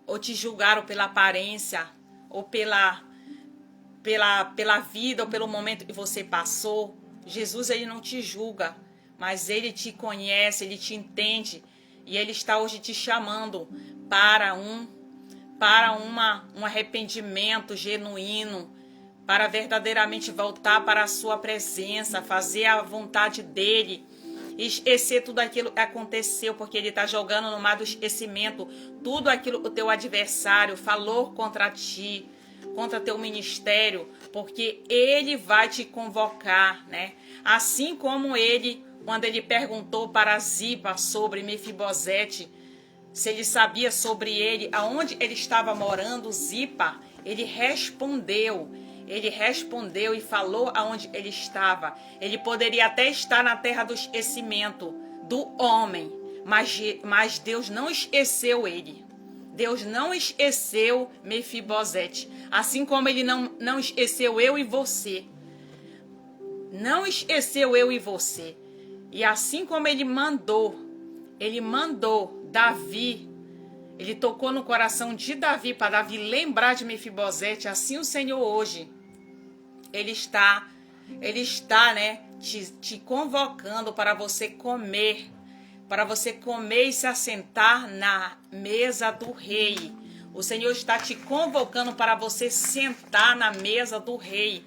Speaker 1: ou te julgaram pela aparência, ou pela vida, ou pelo momento que você passou. Jesus, ele não te julga, mas ele te conhece, ele te entende, e ele está hoje te chamando para um arrependimento genuíno, para verdadeiramente voltar para a sua presença, fazer a vontade dele, esquecer tudo aquilo que aconteceu, porque ele está jogando no mar do esquecimento tudo aquilo que o teu adversário falou contra ti, contra teu ministério, porque ele vai te convocar, né? Assim como ele, quando ele perguntou para Zipa sobre Mefibosete, se ele sabia sobre ele, aonde ele estava morando, Zipa, ele respondeu e falou aonde ele estava. Ele poderia até estar na terra do esquecimento do homem, mas Deus não esqueceu ele. Deus não esqueceu Mefibosete, assim como ele não esqueceu eu e você. Não esqueceu eu e você. E assim como ele mandou Davi, ele tocou no coração de Davi para Davi lembrar de Mefibosete, assim o Senhor hoje, ele está, né, te convocando para você comer e se assentar na mesa do rei. O Senhor está te convocando para você sentar na mesa do rei,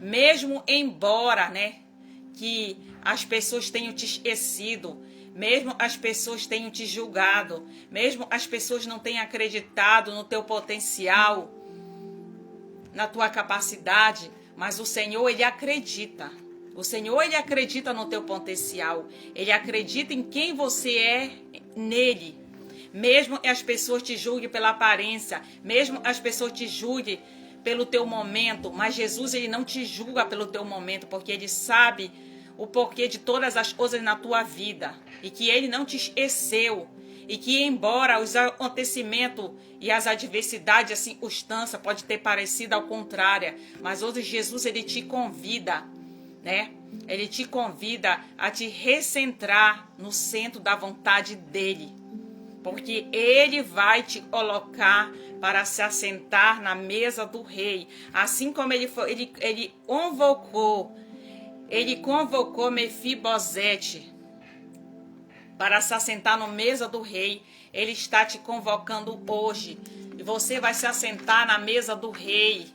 Speaker 1: mesmo embora, né, que as pessoas tenham te esquecido, mesmo as pessoas tenham te julgado, mesmo as pessoas não tenham acreditado no teu potencial, na tua capacidade, mas o Senhor, ele acredita. O Senhor, ele acredita no teu potencial. Ele acredita em quem você é nele. Mesmo que as pessoas te julguem pela aparência, mesmo as pessoas te julguem pelo teu momento, mas Jesus, ele não te julga pelo teu momento, porque ele sabe o porquê de todas as coisas na tua vida, e que ele não te esqueceu, e que embora os acontecimentos e as adversidades, as circunstâncias pode ter parecido ao contrário, mas hoje Jesus, ele te convida, né? Ele te convida a te recentrar no centro da vontade dele, porque ele vai te colocar para se assentar na mesa do rei, assim como ele convocou Mefibosete para se assentar na mesa do rei. Ele está te convocando hoje, e você vai se assentar na mesa do rei,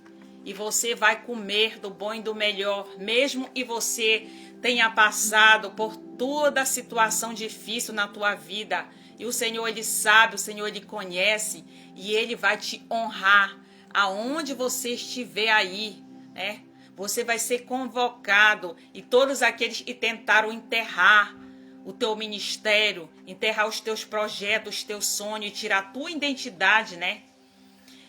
Speaker 1: e você vai comer do bom e do melhor, mesmo que você tenha passado por toda a situação difícil na tua vida. E o Senhor, ele sabe, o Senhor, ele conhece, e ele vai te honrar aonde você estiver aí, né? Você vai ser convocado, e todos aqueles que tentaram enterrar o teu ministério, enterrar os teus projetos, os teus sonhos, tirar a tua identidade, né?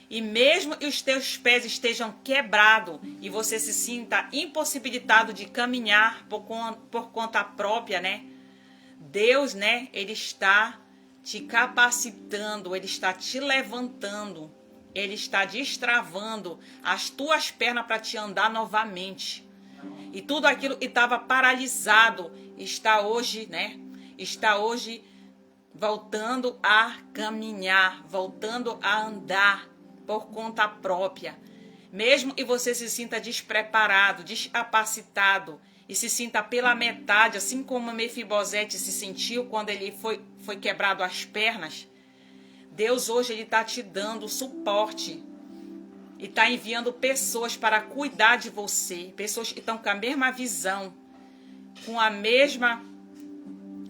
Speaker 1: E mesmo que os teus pés estejam quebrados e você se sinta impossibilitado de caminhar por conta própria, né? Deus, né? Ele está te capacitando, ele está te levantando, ele está destravando as tuas pernas para te andar novamente. E tudo aquilo que estava paralisado está hoje, né? Está hoje voltando a caminhar, voltando a andar por conta própria. Mesmo que você se sinta despreparado, descapacitado e se sinta pela metade, assim como Mefibosete se sentiu quando ele foi quebrado as pernas, Deus hoje ele está te dando suporte e está enviando pessoas para cuidar de você, pessoas que estão com a mesma visão,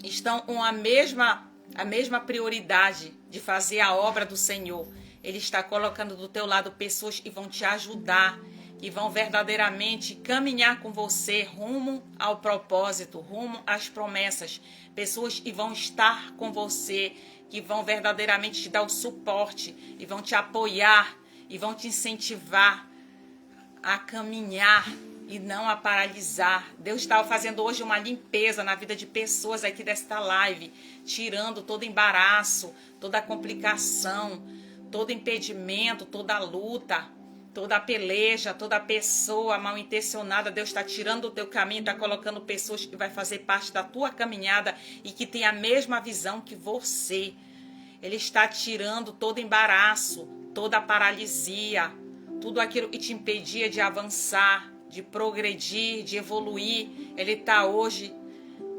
Speaker 1: estão com a mesma prioridade de fazer a obra do Senhor. Ele está colocando do teu lado pessoas que vão te ajudar, que vão verdadeiramente caminhar com você rumo ao propósito, rumo às promessas. Pessoas que vão estar com você, que vão verdadeiramente te dar o suporte e vão te apoiar e vão te incentivar a caminhar e não a paralisar. Deus está fazendo hoje uma limpeza na vida de pessoas aqui desta live, tirando todo embaraço, toda complicação, todo impedimento, toda luta, toda peleja, toda pessoa mal intencionada. Deus está tirando do teu caminho, está colocando pessoas que vai fazer parte da tua caminhada e que tem a mesma visão que você. Ele está tirando todo embaraço, toda paralisia, tudo aquilo que te impedia de avançar, de progredir, de evoluir. Ele está hoje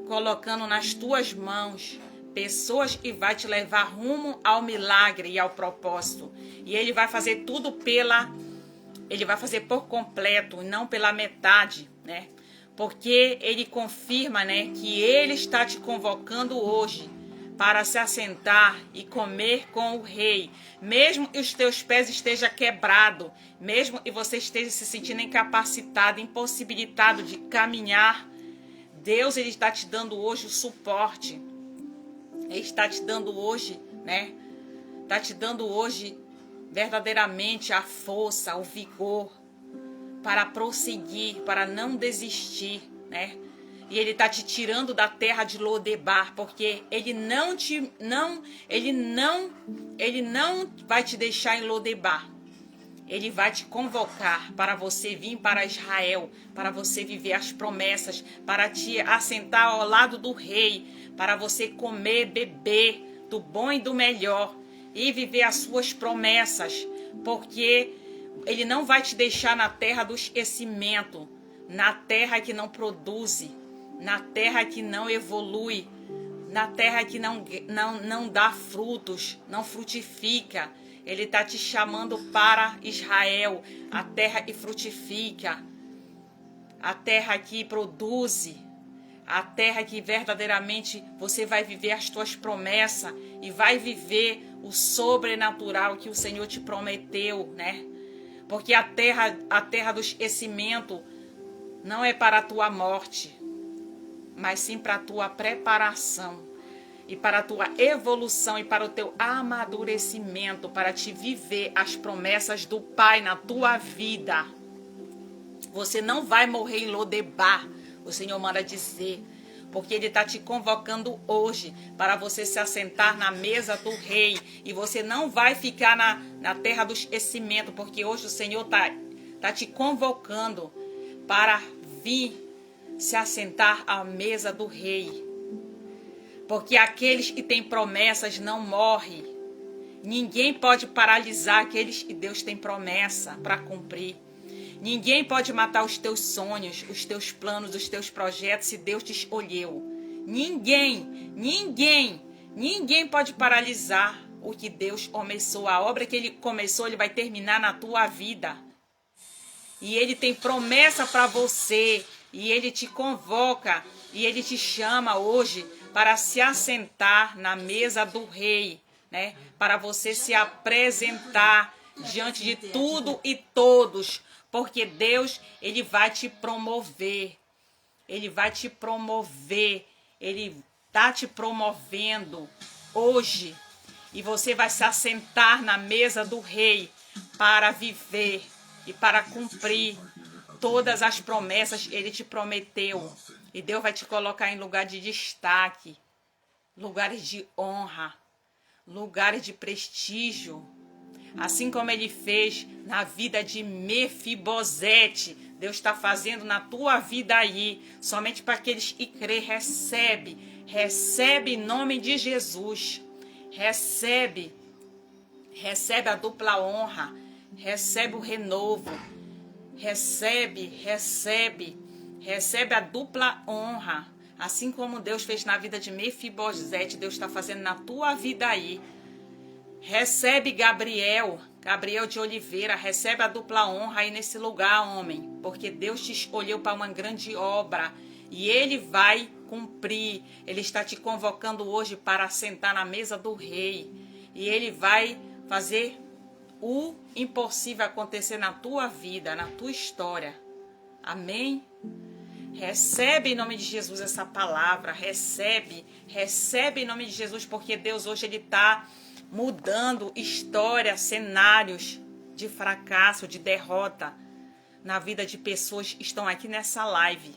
Speaker 1: colocando nas tuas mãos pessoas que vai te levar rumo ao milagre e ao propósito. E ele vai fazer tudo ele vai fazer por completo, não pela metade, né? Porque ele confirma, né, que ele está te convocando hoje para se assentar e comer com o rei. Mesmo que os teus pés estejam quebrados, mesmo que você esteja se sentindo incapacitado, impossibilitado de caminhar, Deus, ele está te dando hoje o suporte. Ele está te dando hoje, né? Está te dando hoje verdadeiramente a força, o vigor para prosseguir, para não desistir, né? E ele está te tirando da terra de Lodebar, porque ele não vai te deixar em Lodebar. Ele vai te convocar para você vir para Israel, para você viver as promessas, para te assentar ao lado do rei, para você comer, beber do bom e do melhor e viver as suas promessas, porque ele não vai te deixar na terra do esquecimento, na terra que não produz, na terra que não evolui, na terra que não dá frutos, não frutifica. Ele está te chamando para Israel, a terra que frutifica, a terra que produz, a terra que verdadeiramente você vai viver as tuas promessas e vai viver o sobrenatural que o Senhor te prometeu, né? Porque a terra do esquecimento não é para a tua morte, mas sim para a tua preparação. e para a tua evolução e para o teu amadurecimento, para te viver as promessas do Pai na tua vida. Você não vai morrer em Lodebar, o Senhor manda dizer, porque Ele está te convocando hoje para você se assentar na mesa do rei, e você não vai ficar na terra do esquecimento, porque hoje o Senhor tá te convocando para vir se assentar à mesa do rei. Porque aqueles que têm promessas não morrem. Ninguém pode paralisar aqueles que Deus tem promessa para cumprir. Ninguém pode matar os teus sonhos, os teus planos, os teus projetos, se Deus te escolheu. Ninguém pode paralisar o que Deus começou. A obra que Ele começou, Ele vai terminar na tua vida. E Ele tem promessa para você. E Ele te convoca. E Ele te chama hoje para se assentar na mesa do rei, né? Para você se apresentar diante de tudo e todos. Porque Deus, Ele vai te promover. Ele vai te promover. Ele está te promovendo hoje. E você vai se assentar na mesa do rei para viver e para cumprir todas as promessas que Ele te prometeu. E Deus vai te colocar em lugar de destaque, lugares de honra, lugares de prestígio. Assim como Ele fez na vida de Mefibosete, Deus está fazendo na tua vida aí. Somente para aqueles que crê, recebe em nome de Jesus. Recebe a dupla honra, recebe o renovo, recebe a dupla honra. Assim como Deus fez na vida de Mefibosete, Deus está fazendo na tua vida aí. Recebe Gabriel de Oliveira, recebe a dupla honra aí nesse lugar, homem, porque Deus te escolheu para uma grande obra e Ele vai cumprir. Ele está te convocando hoje para sentar na mesa do rei e Ele vai fazer o impossível acontecer na tua vida, na tua história. Amém? Recebe em nome de Jesus essa palavra, recebe em nome de Jesus, porque Deus hoje Ele está mudando histórias, cenários de fracasso, de derrota na vida de pessoas que estão aqui nessa live.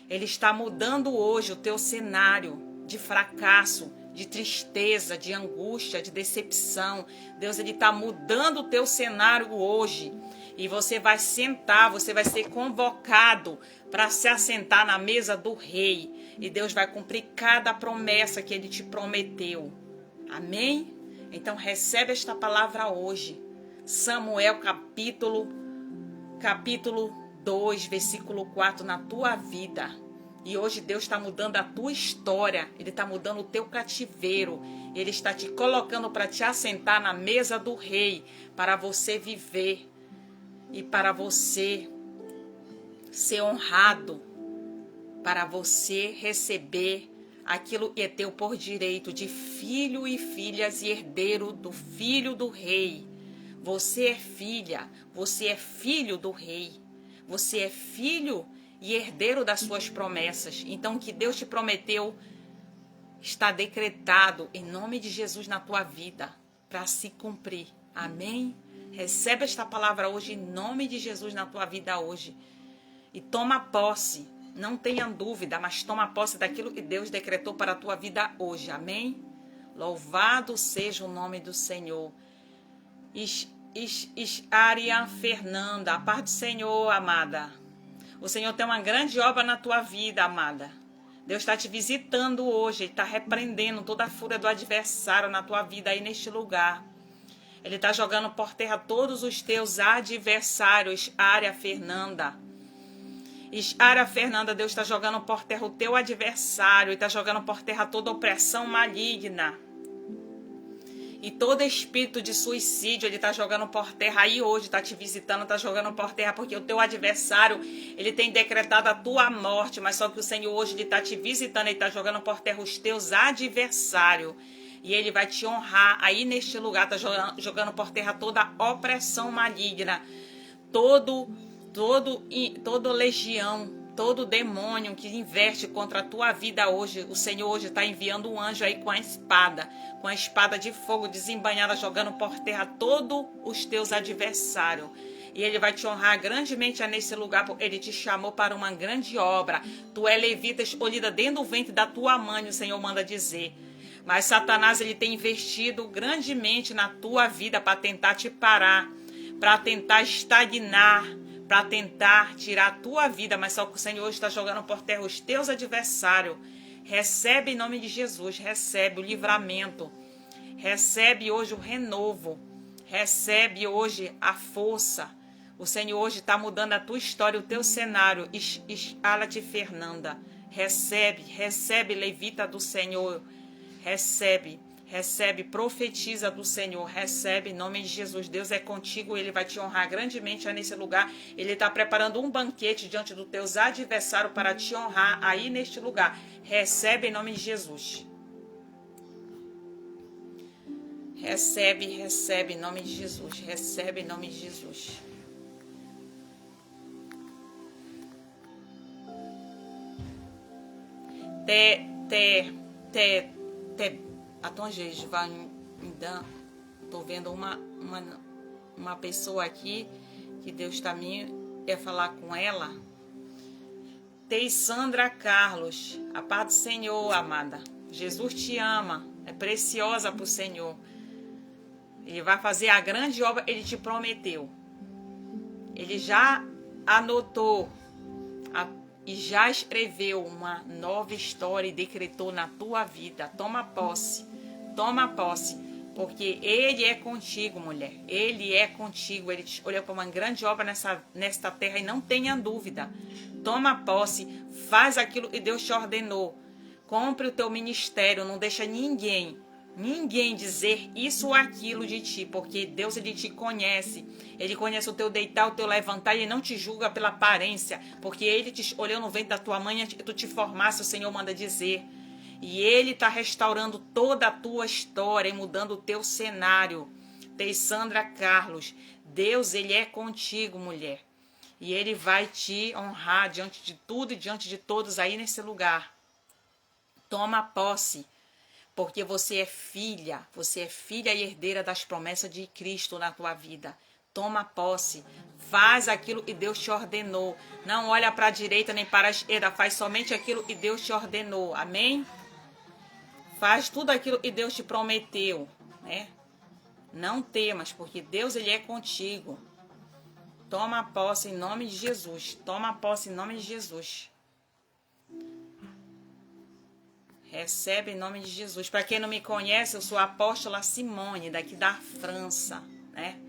Speaker 1: Ele está mudando hoje o teu cenário de fracasso, de tristeza, de angústia, de decepção. Deus, Ele está mudando o teu cenário hoje. E você vai sentar, você vai ser convocado para se assentar na mesa do rei. E Deus vai cumprir cada promessa que Ele te prometeu. Amém? Então recebe esta palavra hoje. Samuel capítulo 2, versículo 4 na tua vida. E hoje Deus está mudando a tua história. Ele está mudando o teu cativeiro. Ele está te colocando para te assentar na mesa do rei. Para você viver. E para você ser honrado. Para você receber aquilo que é teu por direito de filho e filhas e herdeiro do filho do rei. Você é filha, você é filho do rei. Você é filho e herdeiro das suas promessas. Então o que Deus te prometeu está decretado em nome de Jesus na tua vida para se cumprir. Amém? Recebe esta palavra hoje em nome de Jesus na tua vida hoje. E toma posse. Não tenha dúvida, mas toma posse daquilo que Deus decretou para a tua vida hoje. Amém? Louvado seja o nome do Senhor. Ariane Fernanda, a paz do Senhor, amada. O Senhor tem uma grande obra na tua vida, amada. Deus está te visitando hoje. Ele está repreendendo toda a fúria do adversário na tua vida aí neste lugar. Ele está jogando por terra todos os teus adversários, Ariane Fernanda. Fernanda, Deus está jogando por terra o teu adversário, está jogando por terra toda opressão maligna. E todo espírito de suicídio, ele está jogando por terra aí hoje, está te visitando, está jogando por terra, porque o teu adversário, ele tem decretado a tua morte, mas só que o Senhor hoje, ele está te visitando, ele está jogando por terra os teus adversários. E Ele vai te honrar aí neste lugar, está jogando por terra toda opressão maligna, toda legião Todo demônio que investe contra a tua vida hoje, o Senhor hoje está enviando um anjo aí com a espada de fogo desembanhada, jogando por terra todos os teus adversários. E ele vai te honrar grandemente nesse lugar, porque ele te chamou para uma grande obra. Tu é levita escolhida dentro do ventre da tua mãe, o Senhor manda dizer. Mas Satanás, ele tem investido grandemente na tua vida para tentar te parar, para tentar estagnar, para tentar tirar a tua vida, mas só que o Senhor hoje está jogando por terra os teus adversários. Recebe em nome de Jesus, recebe o livramento, recebe hoje o renovo, recebe hoje a força. O Senhor hoje está mudando a tua história, o teu cenário. Escala-te, Fernanda. Recebe, levita do Senhor. Recebe, profetiza do Senhor, recebe em nome de Jesus. Deus é contigo, Ele vai te honrar grandemente nesse lugar. Ele está preparando um banquete diante dos teus adversários para te honrar aí neste lugar. Recebe em nome de Jesus. Recebe em nome de Jesus. Recebe em nome de Jesus. Então, gente, vai me dar. Tô vendo uma pessoa aqui que Deus está me quer falar com ela. Teissandra Carlos, a paz do Senhor, amada. Jesus te ama, é preciosa para o Senhor. Ele vai fazer a grande obra, ele te prometeu. Ele já anotou e já escreveu uma nova história e decretou na tua vida. Toma posse, porque Ele é contigo, mulher. Ele é contigo, Ele te escolheu para uma grande obra nesta terra e não tenha dúvida. Toma posse, faz aquilo que Deus te ordenou. Compre o teu ministério, não deixa ninguém dizer isso ou aquilo de ti, porque Deus, Ele te conhece. Ele conhece o teu deitar, o teu levantar, e Ele não te julga pela aparência, porque Ele te olhou no ventre da tua mãe antes que tu te formasse, o Senhor manda dizer. E Ele está restaurando toda a tua história e mudando o teu cenário. Teissandra Carlos, Deus, Ele é contigo, mulher. E Ele vai te honrar diante de tudo e diante de todos aí nesse lugar. Toma posse. Porque você é filha e herdeira das promessas de Cristo na tua vida. Toma posse, faz aquilo que Deus te ordenou. Não olha para a direita nem para a esquerda, faz somente aquilo que Deus te ordenou. Amém? Faz tudo aquilo que Deus te prometeu, né? Não temas, porque Deus, Ele é contigo. Toma posse em nome de Jesus. Toma posse em nome de Jesus. Recebe em nome de Jesus. Para quem não me conhece, eu sou a apóstola Simone, daqui da França, né?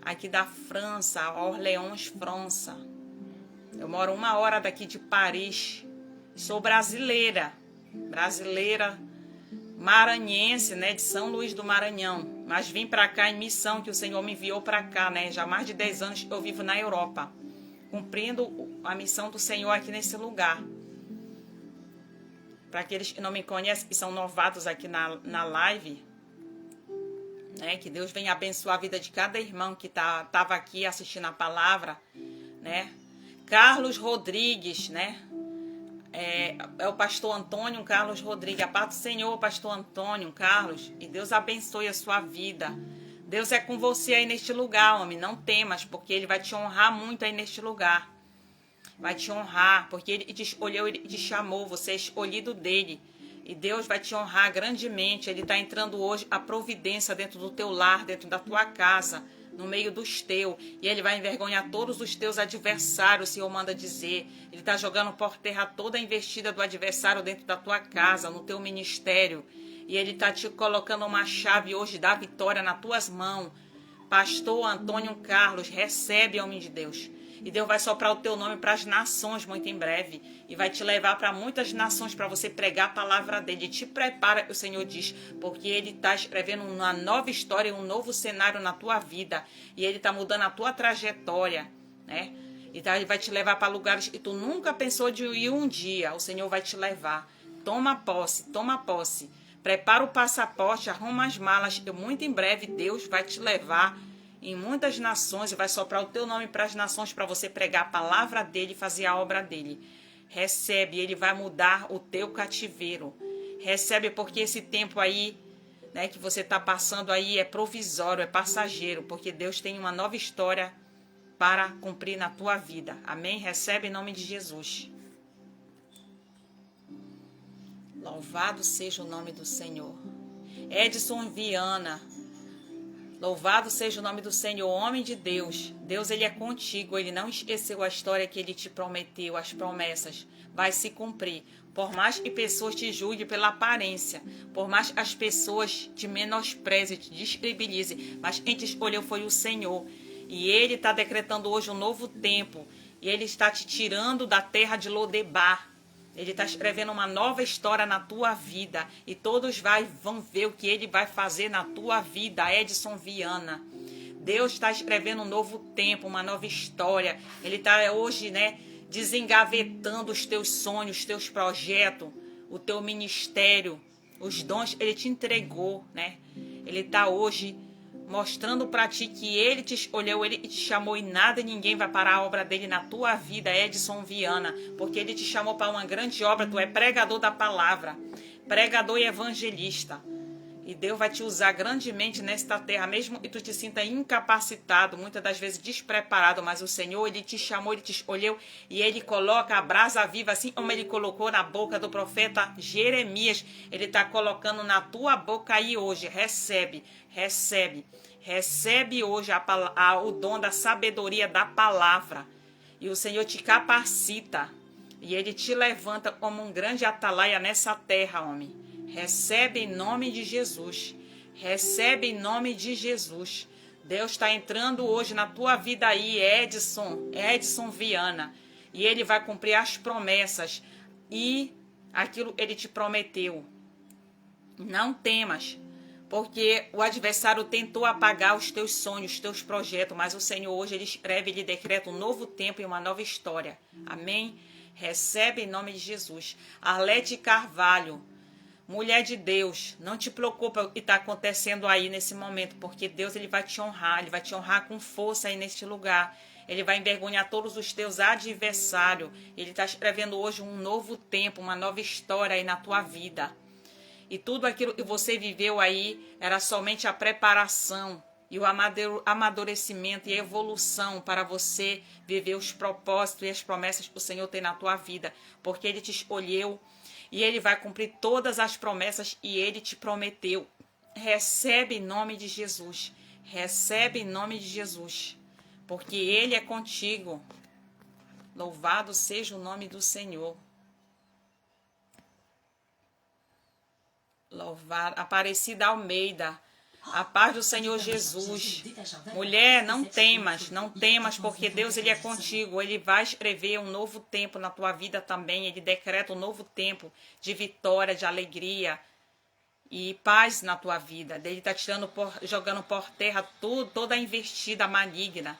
Speaker 1: Aqui da França, Orléans, França. Eu moro 1 hora daqui de Paris. Sou brasileira maranhense, né? De São Luís do Maranhão. Mas vim para cá em missão, que o Senhor me enviou para cá, né? Já há mais de 10 anos eu vivo na Europa, cumprindo a missão do Senhor aqui nesse lugar. Para aqueles que não me conhecem e são novatos aqui na live, né? Que Deus venha abençoar a vida de cada irmão que estava aqui assistindo a palavra, né? Carlos Rodrigues, né? É o pastor Antônio Carlos Rodrigues. A paz do Senhor, pastor Antônio Carlos. E Deus abençoe a sua vida. Deus é com você aí neste lugar, homem. Não temas, porque Ele vai te honrar muito aí neste lugar. Vai te honrar, porque Ele te escolheu, Ele te chamou, você é escolhido dEle. E Deus vai te honrar grandemente. Ele está entrando hoje a providência dentro do teu lar, dentro da tua casa, no meio dos teus. E Ele vai envergonhar todos os teus adversários, o Senhor manda dizer. Ele está jogando por terra toda a investida do adversário dentro da tua casa, no teu ministério. E Ele está te colocando uma chave hoje da vitória nas tuas mãos. Pastor Antônio Carlos, recebe, homem de Deus. E Deus vai soprar o teu nome para as nações muito em breve. E vai te levar para muitas nações para você pregar a palavra dele. E te prepara, o Senhor diz, porque Ele está escrevendo uma nova história, um novo cenário na tua vida. E Ele está mudando a tua trajetória, né? Então Ele vai te levar para lugares que tu nunca pensou de ir um dia. O Senhor vai te levar. Toma posse, toma posse. Prepara o passaporte, arruma as malas. E muito em breve Deus vai te levar em muitas nações e vai soprar o teu nome para as nações para você pregar a palavra dele e fazer a obra dele. Recebe, ele vai mudar o teu cativeiro. Recebe, porque esse tempo aí, né, que você está passando aí é provisório, é passageiro, porque Deus tem uma nova história para cumprir na tua vida. Amém? Recebe em nome de Jesus. Louvado seja o nome do Senhor. Edson Viana. Louvado seja o nome do Senhor, homem de Deus. Deus, ele é contigo, ele não esqueceu a história que ele te prometeu, as promessas. Vai se cumprir. Por mais que pessoas te julguem pela aparência, por mais que as pessoas te menosprezem, te descredibilizem, mas quem te escolheu foi o Senhor. E ele está decretando hoje um novo tempo. E ele está te tirando da terra de Lodebar. Ele está escrevendo uma nova história na tua vida. E todos vão ver o que ele vai fazer na tua vida, Edson Viana. Deus está escrevendo um novo tempo, uma nova história. Ele está hoje, né, desengavetando os teus sonhos, os teus projetos, o teu ministério, os dons que ele te entregou, né? Ele está hoje mostrando para ti que ele te escolheu, ele te chamou e nada e ninguém vai parar a obra dele na tua vida, Edson Viana, porque ele te chamou para uma grande obra. Tu é pregador da palavra, pregador e evangelista. E Deus vai te usar grandemente nesta terra, mesmo que tu te sinta incapacitado, muitas das vezes despreparado, mas o Senhor, ele te chamou, ele te escolheu e ele coloca a brasa viva, assim como ele colocou na boca do profeta Jeremias, ele está colocando na tua boca aí hoje. Recebe, recebe, recebe hoje o dom da sabedoria da palavra. E o Senhor te capacita e ele te levanta como um grande atalaia nessa terra, homem. Recebe em nome de Jesus. Recebe em nome de Jesus. Deus está entrando hoje na tua vida aí, Edson Viana. E ele vai cumprir as promessas e aquilo que ele te prometeu. Não temas, porque o adversário tentou apagar os teus sonhos, os teus projetos, mas o Senhor hoje, ele escreve, ele decreta um novo tempo e uma nova história. Amém? Recebe em nome de Jesus. Arlete Carvalho. Mulher de Deus, não te preocupa o que está acontecendo aí nesse momento, porque Deus, ele vai te honrar com força aí neste lugar. Ele vai envergonhar todos os teus adversários. Ele está escrevendo hoje um novo tempo, uma nova história aí na tua vida. E tudo aquilo que você viveu aí era somente a preparação e o amadurecimento e a evolução para você viver os propósitos e as promessas que o Senhor tem na tua vida, porque ele te escolheu. E ele vai cumprir todas as promessas e ele te prometeu. Recebe em nome de Jesus. Recebe em nome de Jesus. Porque ele é contigo. Louvado seja o nome do Senhor. Louvado. Aparecida Almeida. A paz do Senhor Jesus. Mulher, não temas, porque Deus, ele é contigo. Ele vai escrever um novo tempo na tua vida também. Ele decreta um novo tempo de vitória, de alegria e paz na tua vida. Ele está jogando por terra toda a investida maligna,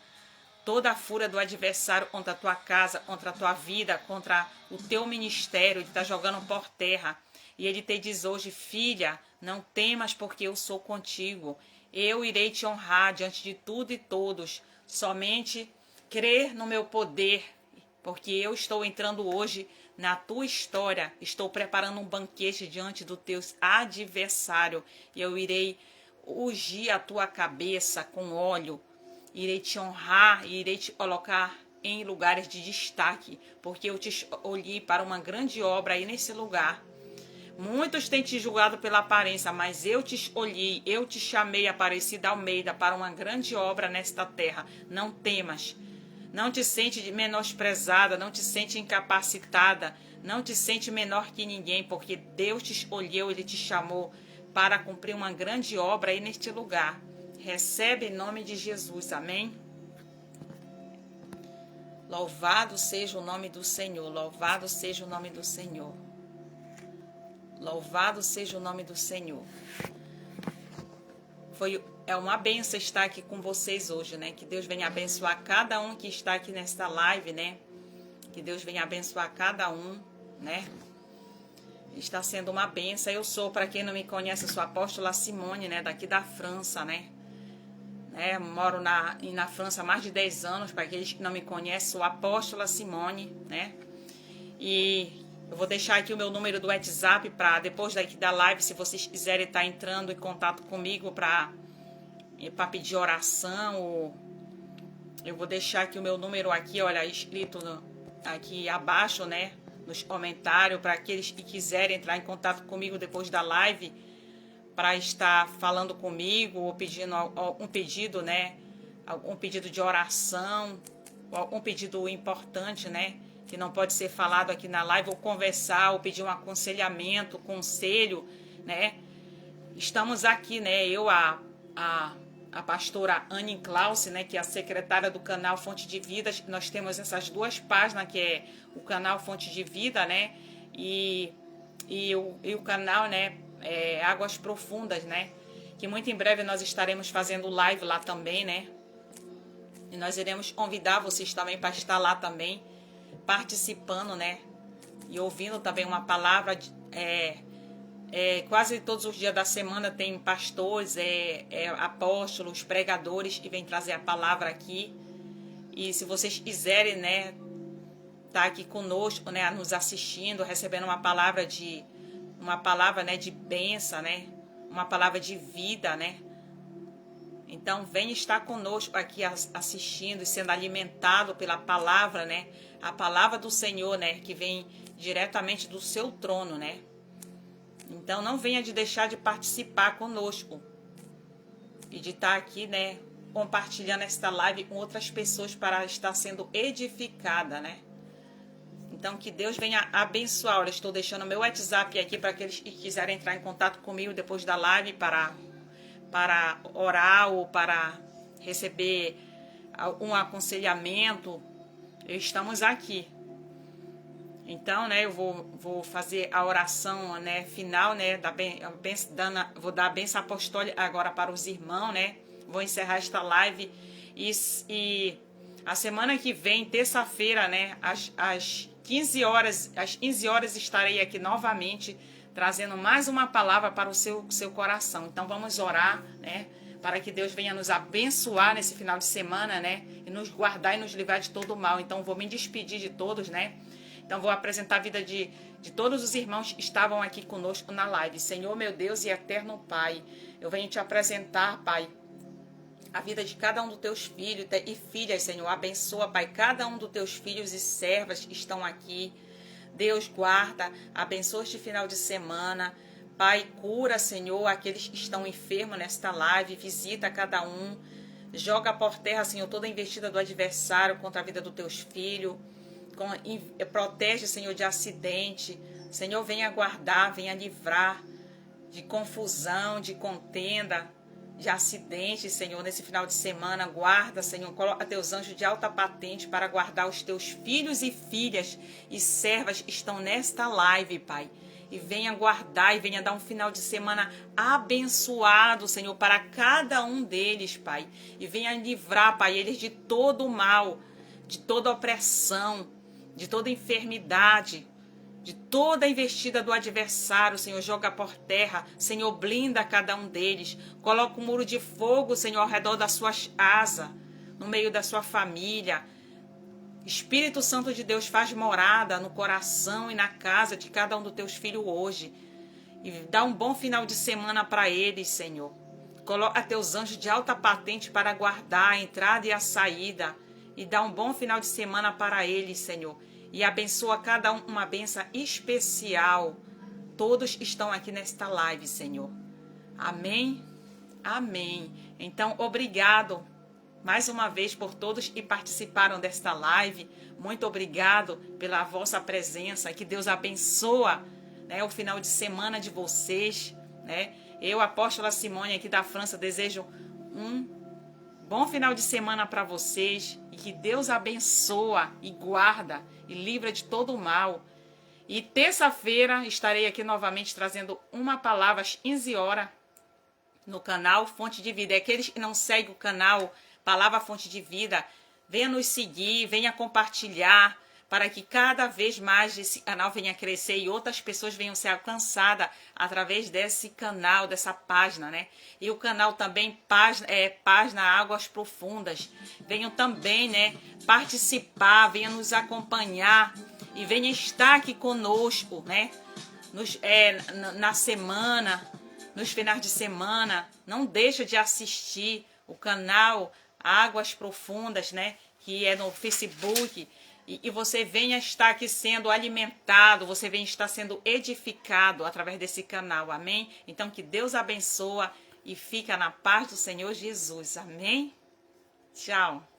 Speaker 1: toda a fúria do adversário contra a tua casa, contra a tua vida, contra o teu ministério. Ele está jogando por terra. E ele te diz hoje: filha, não temas, porque eu sou contigo. Eu irei te honrar diante de tudo e todos. Somente crer no meu poder, porque eu estou entrando hoje na tua história. Estou preparando um banquete diante dos teus adversários. Eu irei ungir a tua cabeça com óleo. Irei te honrar e irei te colocar em lugares de destaque, porque eu te escolhi para uma grande obra aí nesse lugar. Muitos têm te julgado pela aparência, mas eu te escolhi, eu te chamei, Aparecida Almeida, para uma grande obra nesta terra. Não temas, não te sente menosprezada, não te sente incapacitada, não te sente menor que ninguém, porque Deus te escolheu, ele te chamou para cumprir uma grande obra aí neste lugar. Recebe em nome de Jesus, amém? Louvado seja o nome do Senhor, louvado seja o nome do Senhor. Louvado seja o nome do Senhor. É uma benção estar aqui com vocês hoje, né? Que Deus venha abençoar cada um que está aqui nesta live, né? Que Deus venha abençoar cada um, né? Está sendo uma benção. Eu sou, para quem não me conhece, eu sou a apóstola Simone, né? Daqui da França, né? né? Moro na França há mais de 10 anos, para aqueles que não me conhecem, sou a Apóstola Simone, né? E eu vou deixar aqui o meu número do WhatsApp para depois daqui da live, se vocês quiserem estar entrando em contato comigo para pedir oração. Eu vou deixar aqui o meu número aqui, olha, escrito aqui abaixo, né? Nos comentários, para aqueles que quiserem entrar em contato comigo depois da live, para estar falando comigo ou pedindo um pedido, né? Um pedido de oração, um pedido importante, né? Que não pode ser falado aqui na live, ou conversar, ou pedir um aconselhamento, conselho, né? Estamos aqui, né? Eu, a pastora Anne Klaus, né? Que é a secretária do canal Fonte de Vida. Nós temos essas duas páginas, que é o canal Fonte de Vida, né? E o canal, né? Águas Profundas, né? Que muito em breve nós estaremos fazendo live lá também, né? E nós iremos convidar vocês também para estar lá também, participando, né? E ouvindo também uma palavra. Quase todos os dias da semana tem pastores, apóstolos, pregadores que vêm trazer a palavra aqui. E se vocês quiserem, né, tá aqui conosco, né, nos assistindo, recebendo uma palavra, né, de bênção, né, uma palavra de vida, né. Então, vem estar conosco aqui assistindo e sendo alimentado pela palavra, né? A palavra do Senhor, né? Que vem diretamente do seu trono, né? Então, não venha de deixar de participar conosco. E de estar aqui, né? Compartilhando esta live com outras pessoas para estar sendo edificada, né? Então, que Deus venha abençoar. Eu estou deixando meu WhatsApp aqui para aqueles que quiserem entrar em contato comigo depois da live para orar ou para receber um aconselhamento. Estamos aqui. Então, né, eu vou fazer a oração, né, final, né, vou dar a bênção apostólica agora para os irmãos, né. Vou encerrar esta live e a semana que vem, terça-feira, né, às 15 horas estarei aqui novamente trazendo mais uma palavra para o seu coração. Então vamos orar, né, para que Deus venha nos abençoar nesse final de semana, né, e nos guardar e nos livrar de todo o mal. Então vou me despedir de todos, né. Então vou apresentar a vida de todos os irmãos que estavam aqui conosco na live. Senhor, meu Deus e eterno Pai, eu venho te apresentar, Pai, a vida de cada um dos teus filhos e filhas, Senhor. Abençoa, Pai, cada um dos teus filhos e servas que estão aqui. Deus, guarda, abençoa este final de semana. Pai, cura, Senhor, aqueles que estão enfermos nesta live. Visita cada um. Joga por terra, Senhor, toda a investida do adversário contra a vida dos teus filhos. Protege, Senhor, de acidente. Senhor, venha guardar, venha livrar de confusão, de contenda, de acidente, Senhor, nesse final de semana. Guarda, Senhor, coloca teus anjos de alta patente para guardar os teus filhos e filhas e servas que estão nesta live, Pai. E venha guardar e venha dar um final de semana abençoado, Senhor, para cada um deles, Pai. E venha livrar, Pai, eles de todo o mal, de toda opressão, de toda enfermidade, de toda a investida do adversário. Senhor, joga por terra. Senhor, blinda cada um deles. Coloca um muro de fogo, Senhor, ao redor das suas asas, no meio da sua família. Espírito Santo de Deus, faz morada no coração e na casa de cada um dos teus filhos hoje. E dá um bom final de semana para eles, Senhor. Coloca teus anjos de alta patente para guardar a entrada e a saída. E dá um bom final de semana para eles, Senhor. E abençoa cada um uma bênção especial. Todos estão aqui nesta live, Senhor. Amém? Amém. Então, obrigado mais uma vez por todos que participaram desta live. Muito obrigado pela vossa presença. Que Deus abençoa, né, o final de semana de vocês, né? Eu, Apóstola Simone, aqui da França, desejo um bom final de semana para vocês. E que Deus abençoa e guarda e livra de todo o mal. E terça-feira estarei aqui novamente trazendo uma palavra às 15 horas no canal Fonte de Vida. Aqueles que não seguem o canal Palavra Fonte de Vida, venha nos seguir, venha compartilhar, para que cada vez mais esse canal venha crescer e outras pessoas venham ser alcançadas através desse canal, dessa página, né? E o canal também, página Águas Profundas. Venham também, né, participar, venham nos acompanhar e venham estar aqui conosco, né? Na semana, nos finais de semana. Não deixa de assistir o canal Águas Profundas, né? Que é no Facebook. E você venha estar aqui sendo alimentado, você venha estar sendo edificado através desse canal, amém? Então que Deus abençoa e fica na paz do Senhor Jesus, amém? Tchau!